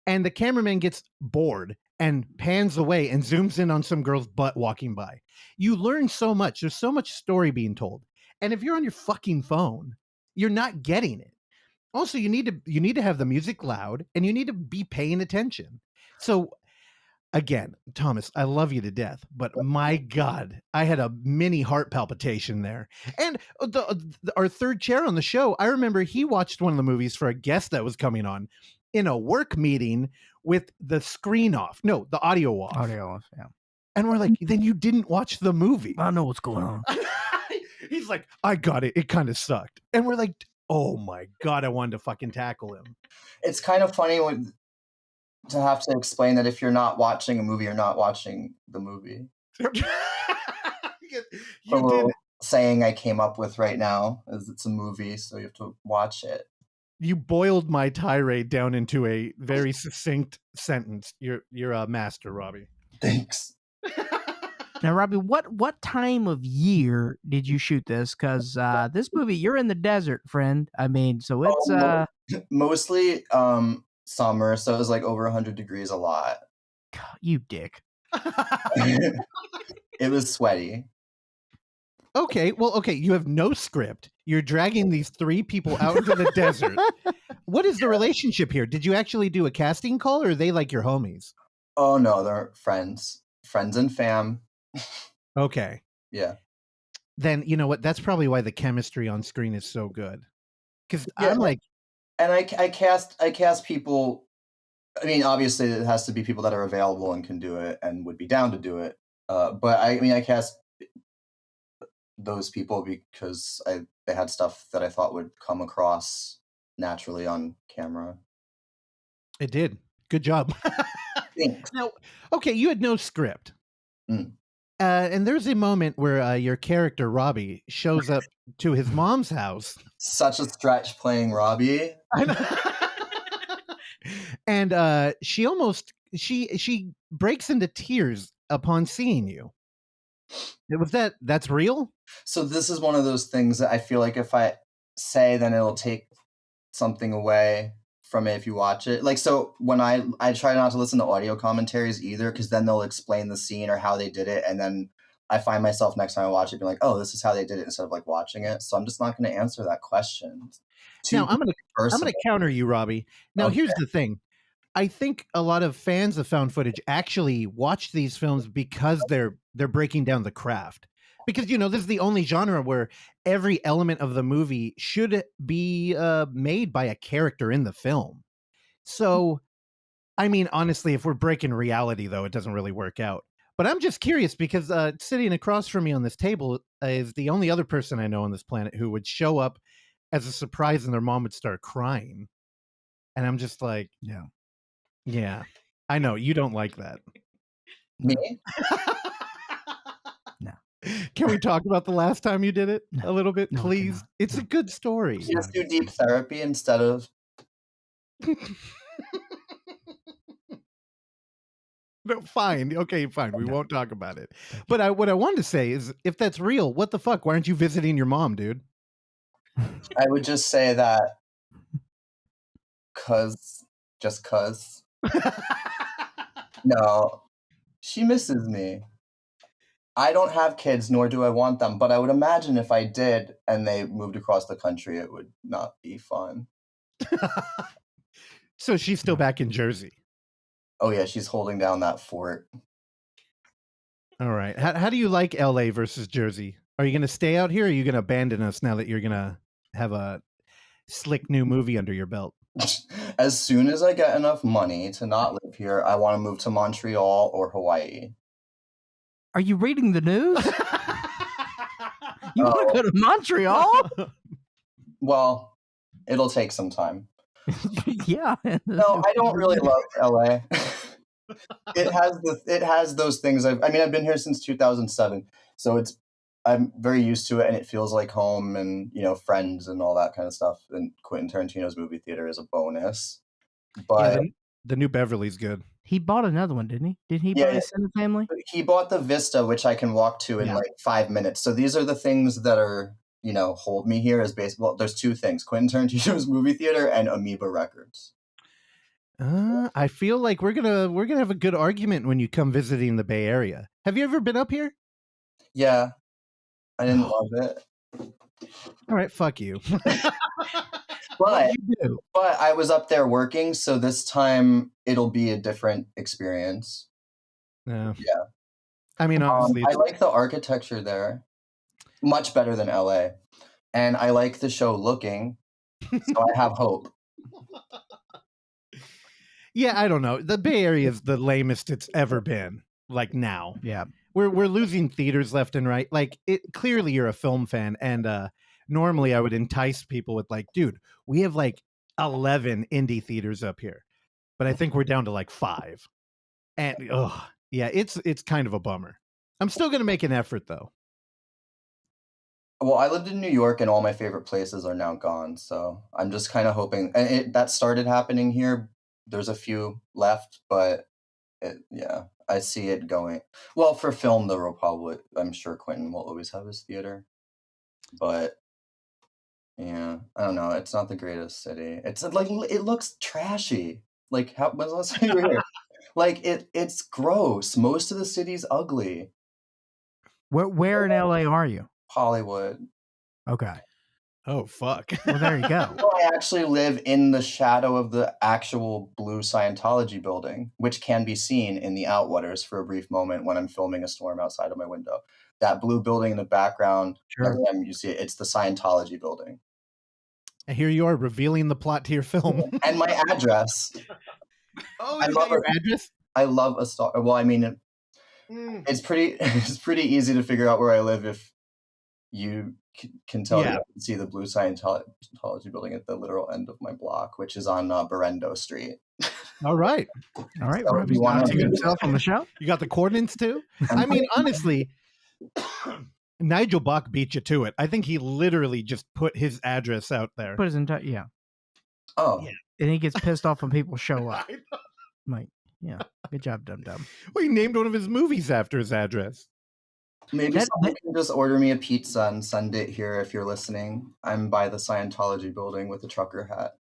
and the cameraman gets bored and pans away and zooms in on some girl's butt walking by. You learn so much. There's so much story being told. And if you're on your fucking phone, you're not getting it. Also, you need to have the music loud and you need to be paying attention. So again, Thomas, I love you to death, but my God, I had a mini heart palpitation there. And our third chair on the show, I remember he watched one of the movies for a guest that was coming on in a work meeting with the screen off. No, the audio off. Audio off, yeah. And we're like, then you didn't watch the movie. I know what's going on. He's like, I got it. It kind of sucked. And we're like, oh my God, I wanted to fucking tackle him. It's kind of funny to have to explain that if you're not watching a movie, you're not watching the movie. You did. Saying I came up with right now is it's a movie, so you have to watch it. You boiled my tirade down into a very succinct sentence. You're a master, Robbie. Thanks. Now, Robbie, what time of year did you shoot this? Because this movie, you're in the desert, friend. I mean, so it's mostly summer, so it was like over 100 degrees a lot. God, you dick. It was sweaty. Okay, you have no script. You're dragging these 3 people out into the desert. What is the relationship here? Did you actually do a casting call, or are they like your homies? Oh no, they're friends and fam. Okay. Yeah. Then you know what? That's probably why the chemistry on screen is so good. Because Yeah, I'm like, and I cast people. I mean, obviously, it has to be people that are available and can do it and would be down to do it. But I cast those people because they had stuff that I thought would come across naturally on camera. it did. Good job. Thanks. Now, okay, you had no script. Mm. And there's a moment where your character, Robbie, shows up to his mom's house. Such a stretch playing Robbie. And she breaks into tears upon seeing you. That's real? So this is one of those things that I feel like if I say, then it'll take something away from it if you watch it. Like, so when I try not to listen to audio commentaries either, because then they'll explain the scene or how they did it, and then I find myself next time I watch it being like, oh, this is how they did it, instead of like watching it. So I'm just not going to answer that question. Now I'm gonna counter you, Robbie. Now here's the thing. I think a lot of fans of found footage actually watch these films because they're breaking down the craft. Because, you know, this is the only genre where every element of the movie should be made by a character in the film. So, I mean, honestly, if we're breaking reality, though, it doesn't really work out. But I'm just curious because sitting across from me on this table is the only other person I know on this planet who would show up as a surprise and their mom would start crying. And I'm just like, yeah, I know you don't like that. Me? No. Can we talk about the last time you did it a little bit, No, please? It's a good story. Just do deep therapy instead of. No, fine. Okay, fine. We won't talk about it. But what I wanted to say is, if that's real, what the fuck? Why aren't you visiting your mom, dude? I would just say that cause. No, she misses me. I don't have kids, nor do I want them, but I would imagine if I did and they moved across the country, it would not be fun. So she's still back in Jersey. Oh yeah, she's holding down that fort. All right. How do you like LA versus Jersey? Are you going to stay out here, or are you going to abandon us now that you're going to have a slick new movie under your belt? As soon as I get enough money to not live here, I want to move to Montreal or Hawaii. Are you reading the news? You want to go to Montreal? Well, it'll take some time. Yeah. No, I don't really love LA. It has those things. I've been here since 2007, so I'm very used to it, and it feels like home, and you know, friends and all that kind of stuff. And Quentin Tarantino's movie theater is a bonus. But yeah, the new Beverly's good. He bought another one, didn't he? Did he buy a Cinnamon Family? He bought the Vista, which I can walk to in like 5 minutes. So these are the things that are, you know, hold me here as baseball. There's two things: Quentin Tarantino's movie theater and Amoeba Records. I feel like we're gonna have a good argument when you come visiting the Bay Area. Have you ever been up here? Yeah, I didn't love it. All right, fuck you. But I was up there working, so this time it'll be a different experience. Yeah. I mean, obviously, I like the architecture there much better than LA, and I like the show Looking, so I have hope. Yeah, I don't know. The Bay Area is the lamest it's ever been. Like now, yeah, we're losing theaters left and right. Like, clearly you're a film fan, and normally I would entice people with like, dude, we have like 11 indie theaters up here, but I think we're down to like 5. And yeah, it's kind of a bummer. I'm still gonna make an effort though. Well, I lived in New York, and all my favorite places are now gone. So I'm just kind of hoping, and that started happening here. There's a few left, but I see it going. Well, for film, the Republic, I'm sure Quentin will always have his theater, but yeah, I don't know. It's not the greatest city. It's like, it looks trashy. Like, when's the last time you were here? Like, it's gross. Most of the city's ugly. Where in LA are you? Hollywood. Okay. Oh, fuck. Well, there you go. Well, I actually live in the shadow of the actual blue Scientology building, which can be seen in the Outwaters for a brief moment when I'm filming a storm outside of my window. That blue building in the background, every time you see it, it's the Scientology building. And here you are revealing the plot to your film. And my address. Oh, you got your address? I love a star. Well, I mean, it's pretty easy to figure out where I live if you can tell. You can see the blue Scientology building at the literal end of my block, which is on Berendo Street. All right. All right, So Robbie's you wanna- doxing himself on the show. You got the coordinates too? I mean, honestly, Nigel Bach beat you to it. I think he literally just put his address out there. Put his entire yeah, Oh, Yeah. and he gets pissed off when people show up. Like, yeah, good job, dum dum. Well, he named one of his movies after his address. maybe That- someone can just order me a pizza and send it here if you're listening. I'm by the Scientology building with a trucker hat,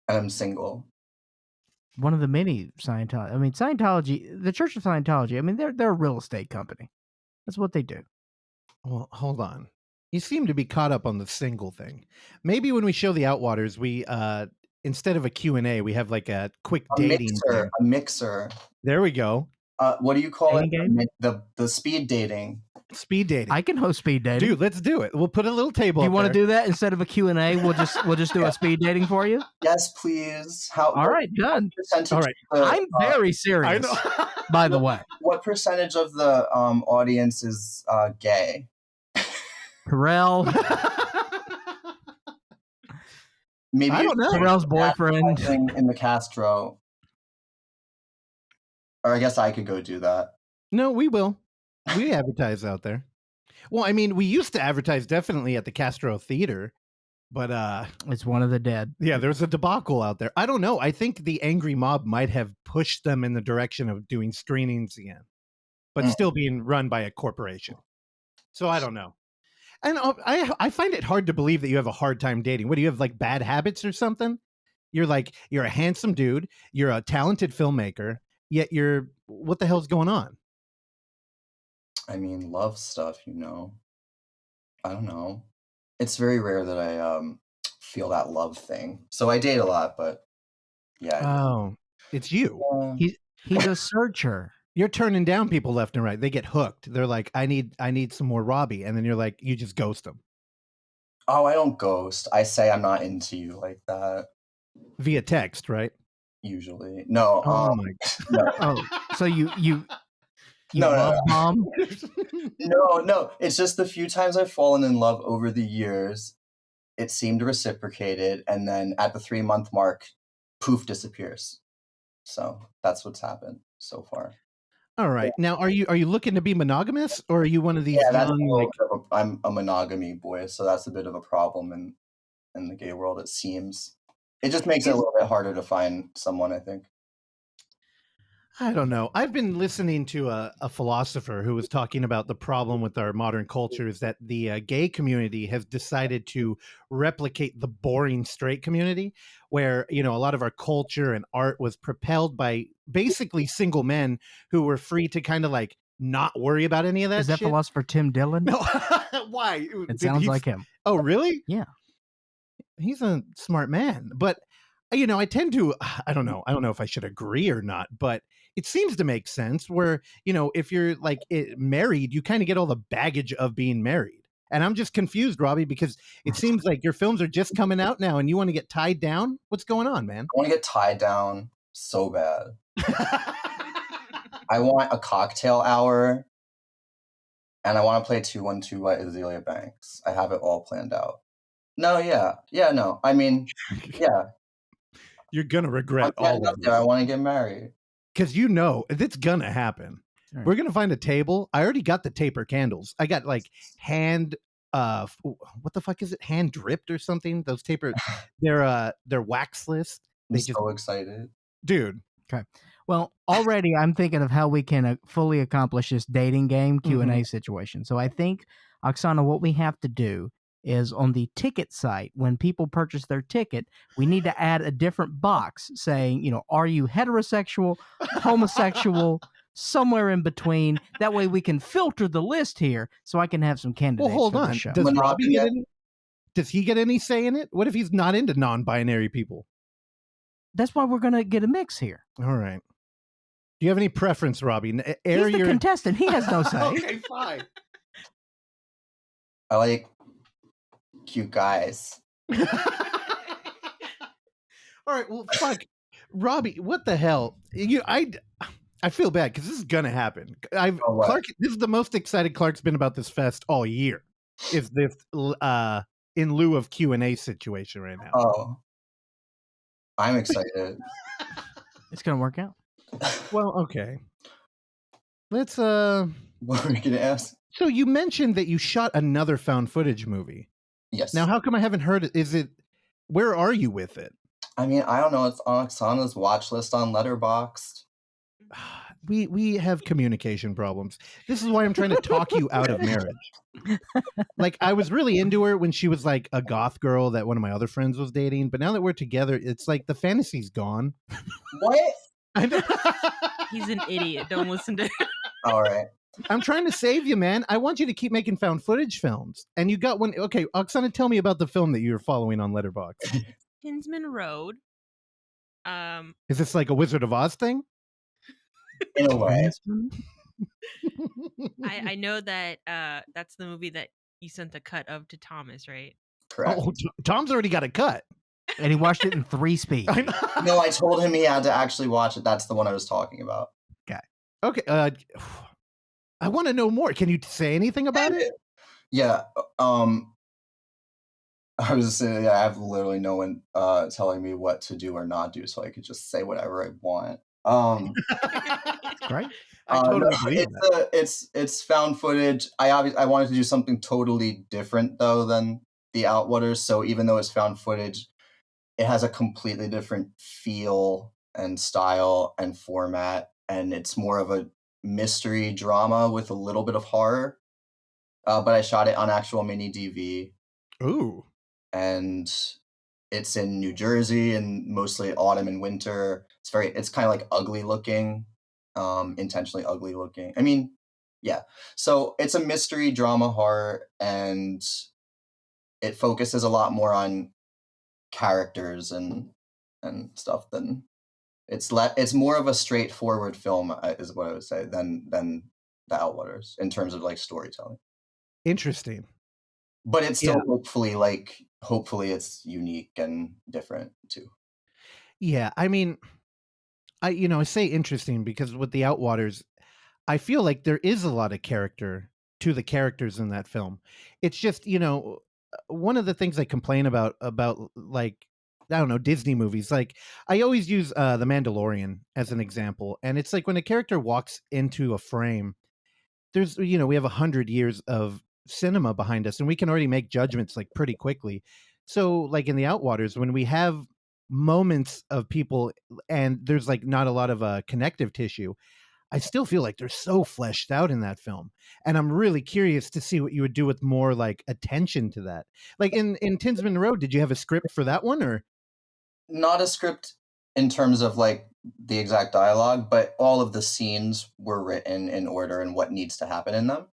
and I'm single. One of the many Scientology. I mean, Scientology, the Church of Scientology. I mean, they're a real estate company. That's what they do. Well, hold on. You seem to be caught up on the single thing. Maybe when we show the Outwaters, we instead of a Q&A, we have like a quick A dating mixer, thing. a mixer. There we go. What do you call it? Dating game? The speed dating. Speed dating. I can host speed dating. Dude, let's do it. We'll put a little table Do you up want there. to do that instead of a Q&A? We'll just do a speed dating for you. Yes, please. All right, done. Percentage All right. of the, I'm very serious. I know. By the way, what percentage of the audience is gay? Terrell, Maybe I don't know. Terrell's boyfriend. in the Castro. Or I guess I could go do that. No, we will. We advertise out there. Well, I mean, we used to advertise definitely at the Castro Theater, but It's one of the dead. yeah, there was a debacle out there. I don't know. I think the angry mob might have pushed them in the direction of doing screenings again, but still being run by a corporation. So I don't know. And I find it hard to believe that you have a hard time dating. What do you have, like bad habits or something? You're a handsome dude. You're a talented filmmaker. Yet what the hell's going on? I mean, love stuff, you know. I don't know. It's very rare that I feel that love thing. So I date a lot, but yeah. Oh, it's you. He's a searcher. You're turning down people left and right. They get hooked. They're like, I need some more Robbie. And then you're like, you just ghost them. Oh, I don't ghost. I say I'm not into you like that. Via text, right? Usually. No. Oh my No. Oh, so you No, love bomb? No. It's just the few times I've fallen in love over the years, it seemed reciprocated, and then at the 3-month mark, poof, disappears. So that's what's happened so far. All right. Now, are you looking to be monogamous, or are you one of these Yeah, that's young, a little bit of I'm a monogamy boy, so that's a bit of a problem in the gay world, it seems. It just makes it a little bit harder to find someone, I think. I don't know. I've been listening to a philosopher who was talking about the problem with our modern culture is that the gay community has decided to replicate the boring straight community, where, a lot of our culture and art was propelled by basically single men who were free to kind of like not worry about any of that Is that shit. philosopher Tim Dillon? No. Why? It sounds like him. Oh, really? Yeah. He's a smart man. But, I tend to, I don't know if I should agree or not, but it seems to make sense where, if you're like married, you kind of get all the baggage of being married. And I'm just confused, Robbie, because it seems like your films are just coming out now and you want to get tied down. What's going on, man? I want to get tied down so bad. I want a cocktail hour, and I want to play 212 by Azealia Banks. I have it all planned out. No, no. I mean, yeah. You're going to regret I'm all getting of up there. I want to get married. Because it's going to happen. Right. We're going to find a table. I already got the taper candles. I got like hand, what the fuck is it? Hand dripped or something? Those taper, they're waxless. I'm so excited. Dude. Okay. Well, already I'm thinking of how we can fully accomplish this dating game Q&A situation. So I think, Oksana, what we have to do is on the ticket site, when people purchase their ticket, we need to add a different box saying, are you heterosexual, homosexual, somewhere in between? That way we can filter the list here so I can have some candidates Well, hold for on. the show. Does Robbie does he get any say in it? What if he's not into non-binary people? That's why we're going to get a mix here. All right. Do you have any preference, Robbie? He's the contestant. He has no say. Okay, fine. I like cute guys. All right, well, fuck, Robbie, what the hell? I feel bad because this is gonna happen. Clark, this is the most excited Clark's been about this fest all year. Is this in lieu of Q&A situation right now? Oh, I'm excited. It's gonna work out. Well, okay. Let's What were you gonna ask? So you mentioned that you shot another found footage movie. Yes. Now, how come I haven't heard it? Where are you with it? I mean, I don't know. It's on Oksana's watch list on Letterboxd. We have communication problems. This is why I'm trying to talk you out of marriage. Like, I was really into her when she was like a goth girl that one of my other friends was dating, but now that we're together, it's like the fantasy's gone. What? I know. He's an idiot. Don't listen to him. All right. I'm trying to save you, man. I want you to keep making found footage films. And you got one. Okay, Oksana, tell me about the film that you were following on Letterboxd. Tinsman Road. Is this like a Wizard of Oz thing? In a way. I know that that's the movie that you sent the cut of to Thomas, right? Correct. Oh, Tom's already got a cut. And he watched it in 3 speed. No, I told him he had to actually watch it. That's the one I was talking about. Okay. I want to know more. Can you say anything about it? Yeah. I was just saying, I have literally no one telling me what to do or not do, so I could just say whatever I want. Right? I totally believe that. It's found footage. I wanted to do something totally different though than the Outwaters. So even though it's found footage, it has a completely different feel and style and format, and it's more of a mystery drama with a little bit of horror. But I shot it on actual mini DV. Ooh. And it's in New Jersey and mostly autumn and winter. It's kind of like ugly looking, intentionally ugly looking. I mean, yeah. So it's a mystery drama horror, and it focuses a lot more on characters and stuff than it's more of a straightforward film, is what I would say, than the Outwaters in terms of like storytelling. Interesting. But it's still hopefully it's unique and different too. Yeah, I mean, I say interesting because with the Outwaters, I feel like there is a lot of character to the characters in that film. It's just, one of the things I complain about like, I don't know, Disney movies. Like, I always use The Mandalorian as an example, and it's like when a character walks into a frame, there's we have 100 years of cinema behind us, and we can already make judgments like pretty quickly. So, like in the Outwaters, when we have moments of people and there's like not a lot of connective tissue, I still feel like they're so fleshed out in that film. And I'm really curious to see what you would do with more like attention to that. Like in Tinsman Road, did you have a script for that one, or not a script in terms of like the exact dialogue, but all of the scenes were written in order and what needs to happen in them.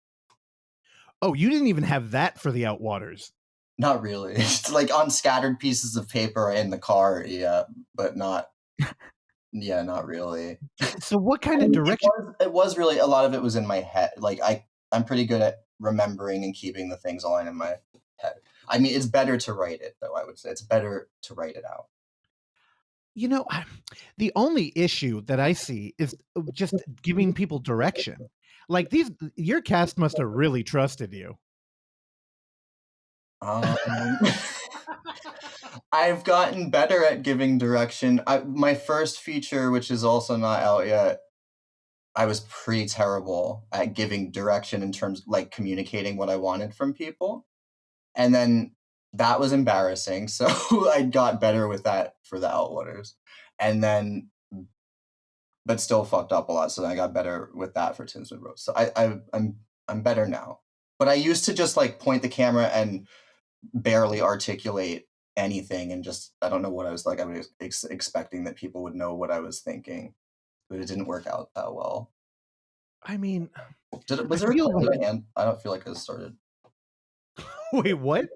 Oh, you didn't even have that for the Outwaters. Not really. It's like on scattered pieces of paper in the car, yeah, but not not really. So what kind of direction? It was really, a lot of it was in my head. Like I'm pretty good at remembering and keeping the things all in my head. I mean, it's better to write it, though. I would say it's better to write it out. The only issue that I see is just giving people direction. Like your cast must have really trusted you. I've gotten better at giving direction. My first feature, which is also not out yet, I was pretty terrible at giving direction in terms of like communicating what I wanted from people. And then that was embarrassing. So I got better with that for the Outwaters. And then, but still fucked up a lot. So I got better with that for Tinsman Road. So I'm better now. But I used to just like point the camera and barely articulate anything, and just, I don't know what I was like. I was expecting that people would know what I was thinking, but it didn't work out that well. I mean, was there a question? I don't feel like it started. Wait, what?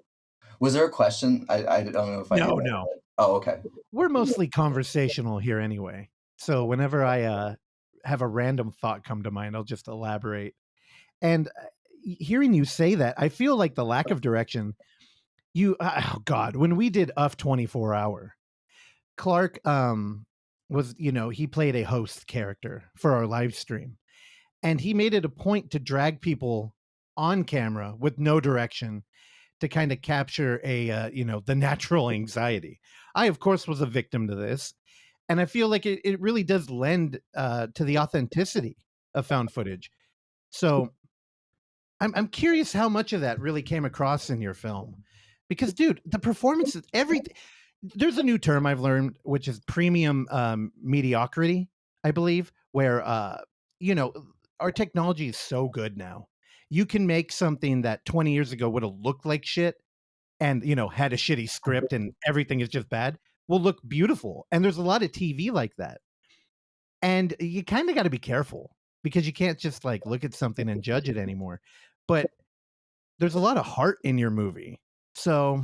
Was there a question? I don't know if I No. Oh, okay. We're mostly conversational here anyway. So whenever I have a random thought come to mind, I'll just elaborate. And hearing you say that, I feel like the lack of direction. Oh God, when we did UF 24 Hour, Clark was, he played a host character for our live stream. And he made it a point to drag people on camera with no direction to kind of capture a the natural anxiety. I of course was a victim to this, and I feel like it really does lend to the authenticity of found footage. So I'm curious how much of that really came across in your film, because dude, the performances, everything. There's a new term I've learned, which is premium mediocrity, I believe, where our technology is so good now. You can make something that 20 years ago would have looked like shit and had a shitty script and everything is just bad, will look beautiful. And there's a lot of TV like that. And you kind of got to be careful because you can't just like look at something and judge it anymore. But there's a lot of heart in your movie. So,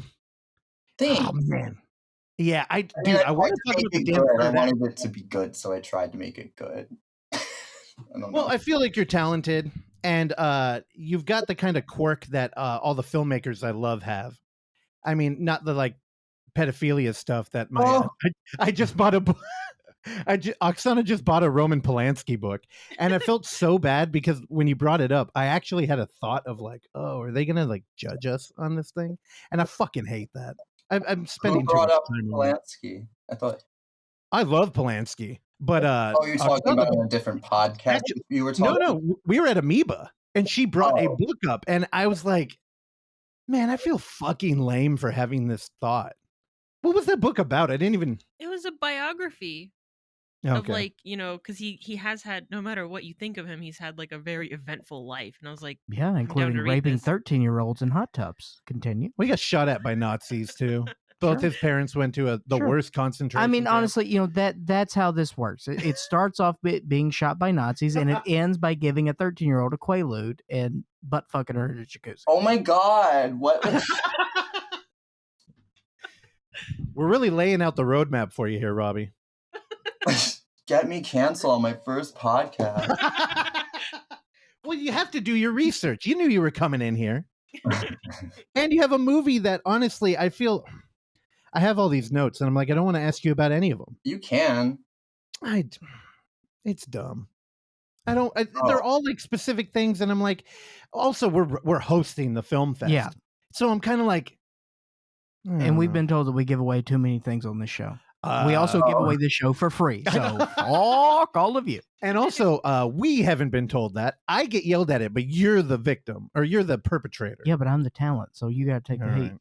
Thanks. oh man. Yeah, I mean, I want to talk make about the it damn good. I third wanted it to be good, so I tried to make it good. I don't Well, know. I feel like you're talented, and you've got the kind of quirk that all the filmmakers I love have. I mean, not the like pedophilia stuff that my Oh. I just bought a book. Oksana just bought a Roman Polanski book, and I felt so bad because when you brought it up, I actually had a thought of like, oh, are they gonna like judge us on this thing? And I fucking hate that. I'm Who spending too brought much up time on it. Polanski? I thought. I love Polanski, but Oh, you're talking about on a different podcast. Actually, You were talking. no, we were at Amoeba, and she brought a Oh. book up, and I was like, man, I feel fucking lame for having this thought. What was that book about? I didn't even. It was a biography of Okay. like, because he has had, no matter what you think of him, he's had like a very eventful life. And I was like, Yeah, down including to read raping this. 13-year-olds in hot tubs. Continue. We got shot at by Nazis too. Both Sure. his parents went to the Sure. worst concentration I mean, camp. honestly, that's how this works. It starts off being shot by Nazis, and it ends by giving a 13-year-old a Quaalude and butt fucking her in a jacuzzi. Oh my god! What? We're really laying out the roadmap for you here, Robbie. Get me canceled on my first podcast. Well, you have to do your research. You knew you were coming in here. And you have a movie that, honestly, I feel... I have all these notes, and I'm like, I don't want to ask you about any of them. You can. It's dumb. They're all like specific things, and I'm like, also we're hosting the film fest. Yeah. So I'm kind of like... And we've been told that we give away too many things on this show. We also give away this show for free. So fuck all of you. And also, we haven't been told that. I get yelled at it, but you're the victim, or you're the perpetrator. Yeah, but I'm the talent, so you got to take the All heat. right.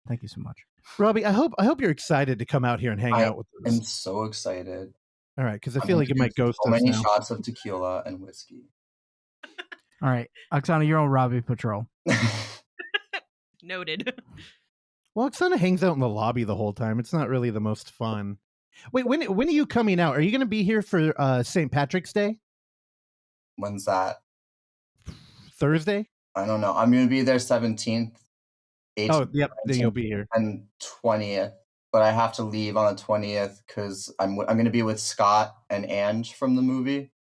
Thank you so much. Robbie, I hope you're excited to come out here and hang out with us. I'm so excited. All right, because I feel like it might ghost so us many now. shots of tequila and whiskey. All right, Oksana, you're on Robbie Patrol. Noted. Well, Oksana hangs out in the lobby the whole time. It's not really the most fun. Wait, when are you coming out? Are you going to be here for St. Patrick's Day? When's that? Thursday? I don't know. I'm going to be there 17th. 18th, Oh, yep. Then 19th, you'll be here. and 20th. But I have to leave on the 20th because I'm going to be with Scott and Ange from the movie.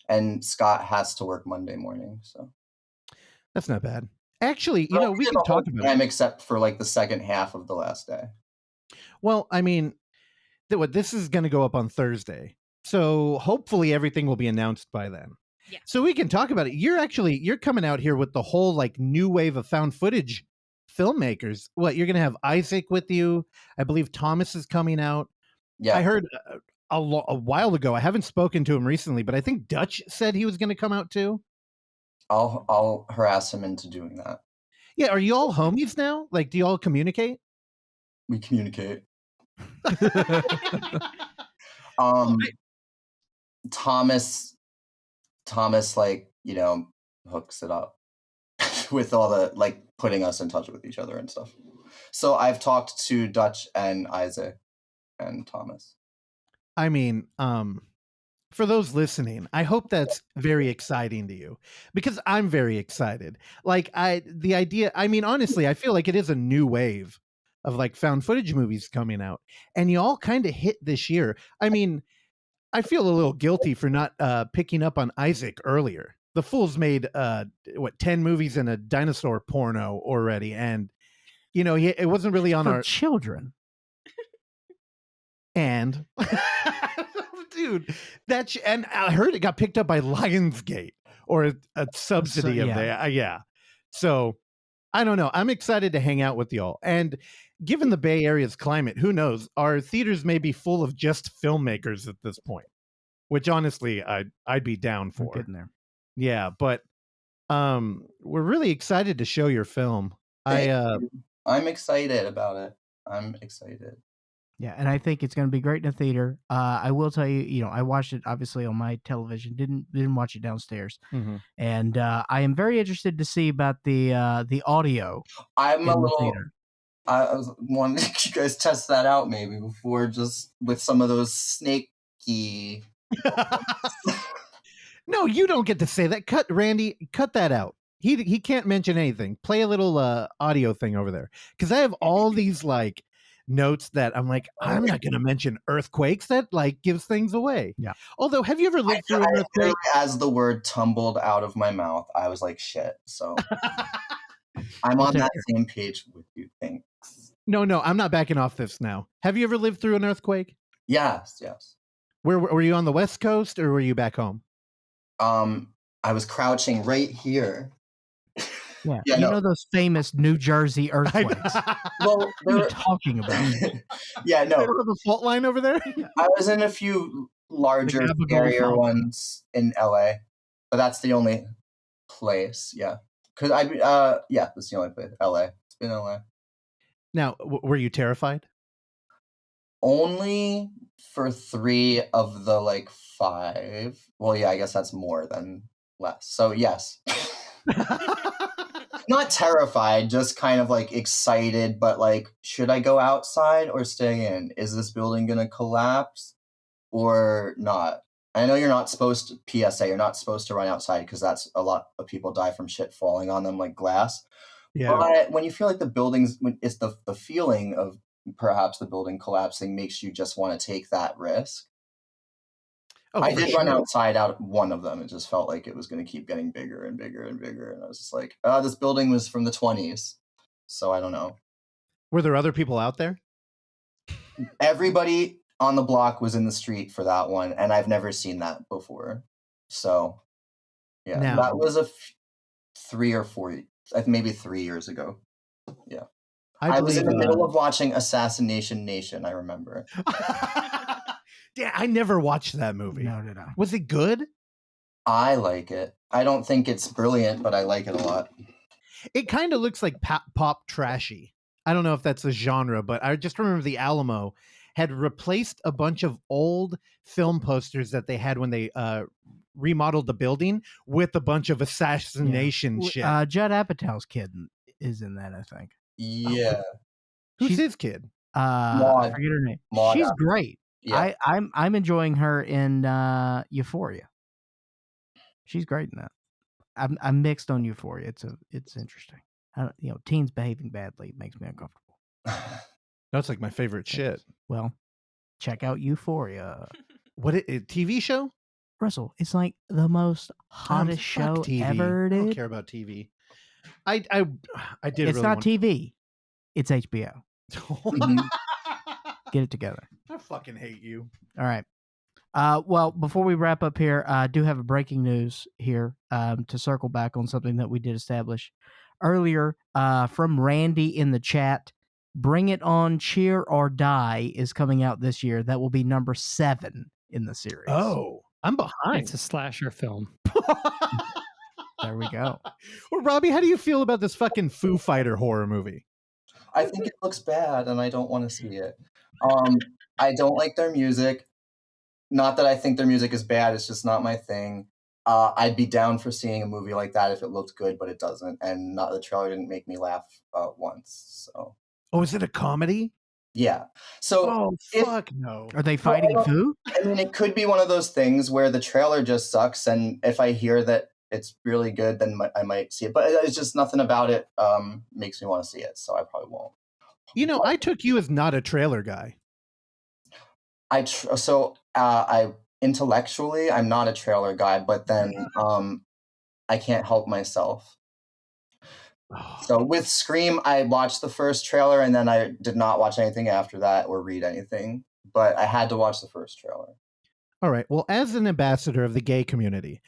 And Scott has to work Monday morning. So That's not bad. Actually, we can talk about it. Except for like the second half of the last day. Well, I mean, this is going to go up on Thursday. So hopefully everything will be announced by then. Yeah. So we can talk about it. You're coming out here with the whole like new wave of found footage filmmakers. What, you're going to have Isaac with you? I believe Thomas is coming out. Yeah. I heard a while ago. I haven't spoken to him recently, but I think Dutch said he was going to come out too. I'll harass him into doing that. Yeah, are you all homies now? Like, do you all communicate? We communicate. Thomas, like, hooks it up with all the like putting us in touch with each other and stuff. So I've talked to Dutch and Isaac and Thomas. I mean, for those listening, I hope that's very exciting to you, because I'm very excited. Like the idea, I mean, honestly, I feel like it is a new wave of like found footage movies coming out, and you all kind of hit this year. I mean, I feel a little guilty for not picking up on Isaac earlier. The fool's made 10 movies and a dinosaur porno already, and it wasn't really on our children. And dude, and I heard it got picked up by Lionsgate, or a subsidy of that. Yeah. So I don't know. I'm excited to hang out with y'all. And given the Bay Area's climate, who knows? Our theaters may be full of just filmmakers at this point, which honestly I'd be down We're for. getting there. Yeah, but we're really excited to show your film. I'm excited about it. I'm excited. Yeah, and I think it's going to be great in the theater. I will tell you, I watched it obviously on my television. Didn't watch it downstairs, and I am very interested to see about the audio. I'm in a the little. theater. I was wanting you guys test that out maybe before, just with some of those snaky. No, you don't get to say that. Randy, cut that out. He can't mention anything. Play a little audio thing over there, because I have all these like notes that I'm like, I'm not going to mention earthquakes. That like gives things away. Yeah. Although, have you ever lived through an earthquake? As the word tumbled out of my mouth, I was like, shit. So I'm on that same page with you. Thanks. No, I'm not backing off this now. Have you ever lived through an earthquake? Yes. Where were you, on the West Coast or were you back home? I was crouching right here. Yeah, you know those famous New Jersey earthquakes. Well, what are you talking about? Yeah, no. They don't have a fault line over there? I was in a few larger, scarier ones in LA, but that's the only place. Yeah, because that's the only place. LA. It's been LA. Now, were you terrified? Only for 3 of the like 5. Well, yeah, I guess that's more than less. So yes. Not terrified, just kind of like excited, but like, should I go outside or stay in? Is this building gonna collapse or not? I know you're not supposed to, PSA, you're not supposed to run outside because that's a lot of people die from shit falling on them like glass. Yeah. But when you feel like the buildings, when it's the feeling of perhaps the building collapsing makes you just want to take that risk. Oh, I did run outside out one of them. It just felt like it was going to keep getting bigger and bigger and bigger. And I was just like, this building was from the 1920s. So I don't know. Were there other people out there? Everybody on the block was in the street for that one. And I've never seen that before. So yeah, that was 3 or 4, maybe 3 years ago. Yeah. I was in the middle of watching Assassination Nation, I remember. Yeah, I never watched that movie. No. Was it good? I like it. I don't think it's brilliant, but I like it a lot. It kind of looks like pop trashy. I don't know if that's a genre, but I just remember the Alamo had replaced a bunch of old film posters that they had when they remodeled the building with a bunch of assassination shit. Judd Apatow's kid is in that, I think. Yeah. Who's his kid? I forget her name. Maud. She's great. Yeah. I'm enjoying her in Euphoria. She's great in that. I'm mixed on Euphoria. It's interesting. Teens behaving badly makes me uncomfortable. That's like my favorite shit. Well, check out Euphoria. What a TV show? Russell, it's like the most hottest show TV. ever. I don't care about TV. I did. It's not TV. It's HBO. Get it together. I fucking hate you. All right. Well, before we wrap up here, I do have a breaking news here to circle back on something that we did establish earlier from Randy in the chat. Bring It On, Cheer or Die is coming out this year. That will be number 7 in the series. Oh, I'm behind. It's a slasher film. There we go. Well, Robbie, how do you feel about this fucking Foo Fighter horror movie? I think it looks bad and I don't want to see it. I don't like their music. Not that I think their music is bad, it's just not my thing. I'd be down for seeing a movie like that if it looked good, but it doesn't. And the trailer didn't make me laugh once. So. Oh, is it a comedy? Yeah. So fuck no. Are they fighting Foo? I mean, it could be one of those things where the trailer just sucks, and if I hear that it's really good, then I might see it. But it's just nothing about it makes me want to see it, so I probably won't. I took you as not a trailer guy. I intellectually I'm not a trailer guy, but then I can't help myself. So with Scream, I watched the first trailer and then I did not watch anything after that or read anything, but I had to watch the first trailer. All right. Well, as an ambassador of the gay community,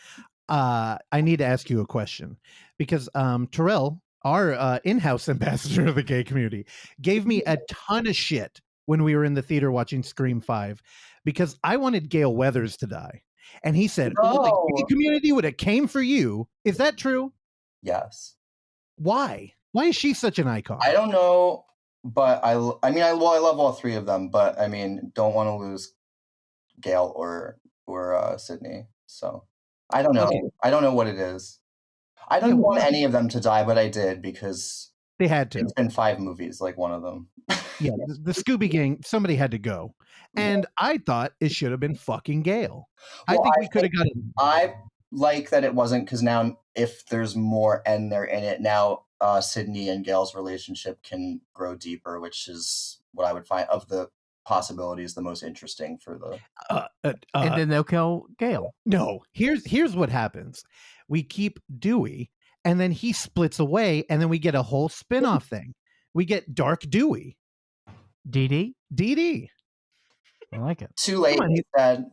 I need to ask you a question because Terrell our in-house ambassador of the gay community, gave me a ton of shit when we were in the theater watching Scream 5 because I wanted Gail Weathers to die. And he said, well, the gay No. community would have came for you. Is that true? Yes. Why? Why is she such an icon? I don't know, but I love all three of them, but I mean, don't want to lose Gail or Sydney. So I don't know. Okay. I don't know what it is. I don't want any of them to die, but I did because they had to. It's been 5 movies, like one of them. Yeah, the Scooby Gang, somebody had to go. And I thought it should have been fucking Gail. Well, I think we could have gotten. I like that it wasn't, because now if there's more and they're in it, now Sydney and Gail's relationship can grow deeper, which is what I would find of the possibilities the most interesting for the. And then they'll kill Gail. No, here's what happens. We keep Dewey, and then he splits away, and then we get a whole spin-off thing. We get Dark Dewey. DD? DD. I like it. Too late, he said.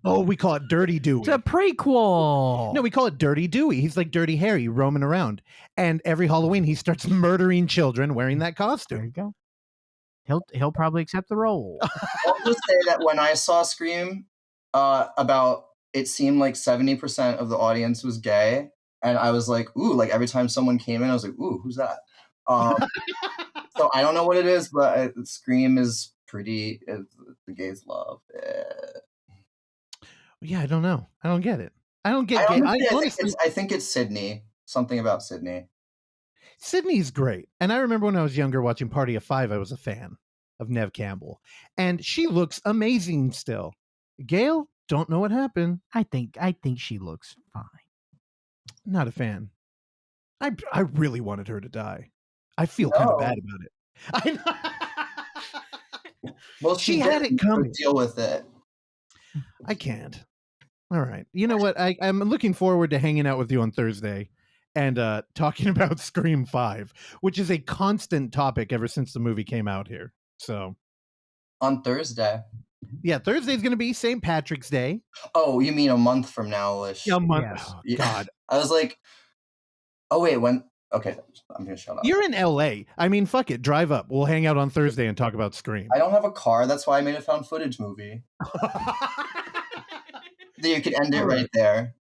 Oh, we call it Dirty Dewey. It's a prequel. No, we call it Dirty Dewey. He's like Dirty Harry roaming around. And every Halloween, he starts murdering children wearing that costume. There you go. He'll probably accept the role. I'll just say that when I saw Scream, it seemed like 70% of the audience was gay. And I was like, ooh, like every time someone came in, I was like, ooh, who's that? So I don't know what it is, but Scream is pretty, the gays love it. Yeah, I don't know. I don't get it. I don't get gay. Honestly, I think it's Sydney. Something about Sydney. Sydney's great. And I remember when I was younger watching Party of Five, I was a fan of Neve Campbell. And she looks amazing still. Gail, don't know what happened. I think she looks fine. Not a fan. I really wanted her to die. I feel kind of bad about it. Well, she had it coming. Deal with it. I can't. All right. You know what? I'm looking forward to hanging out with you on Thursday and talking about Scream 5, which is a constant topic ever since the movie came out here. So on Thursday. Yeah, Thursday's going to be St. Patrick's Day. Oh, you mean a month from now-ish? Yeah, a month. Yes. Oh, God. I was like, oh, wait, when? Okay, I'm going to shut up. You're in LA. I mean, fuck it. Drive up. We'll hang out on Thursday and talk about Scream. I don't have a car. That's why I made a found footage movie. You could end it right there.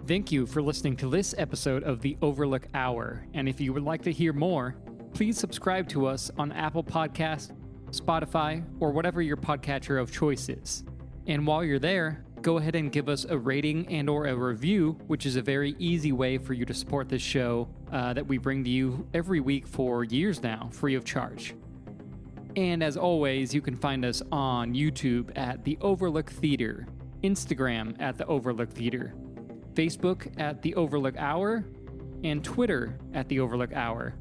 Thank you for listening to this episode of the Overlook Hour. And if you would like to hear more, please subscribe to us on Apple Podcasts, Spotify, or whatever your podcatcher of choice is. And while you're there, go ahead and give us a rating and or a review, which is a very easy way for you to support this show that we bring to you every week for years now, free of charge. And as always, you can find us on YouTube at The Overlook Theater, Instagram at The Overlook Theater, Facebook at The Overlook Hour, and Twitter at The Overlook Hour.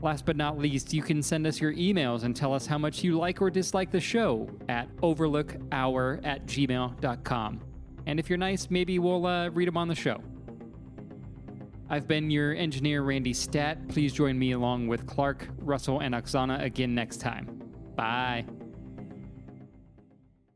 Last but not least, you can send us your emails and tell us how much you like or dislike the show at overlookhour@gmail.com. And if you're nice, maybe we'll read them on the show. I've been your engineer, Randy Stat. Please join me along with Clark, Russell, and Oksana again next time. Bye.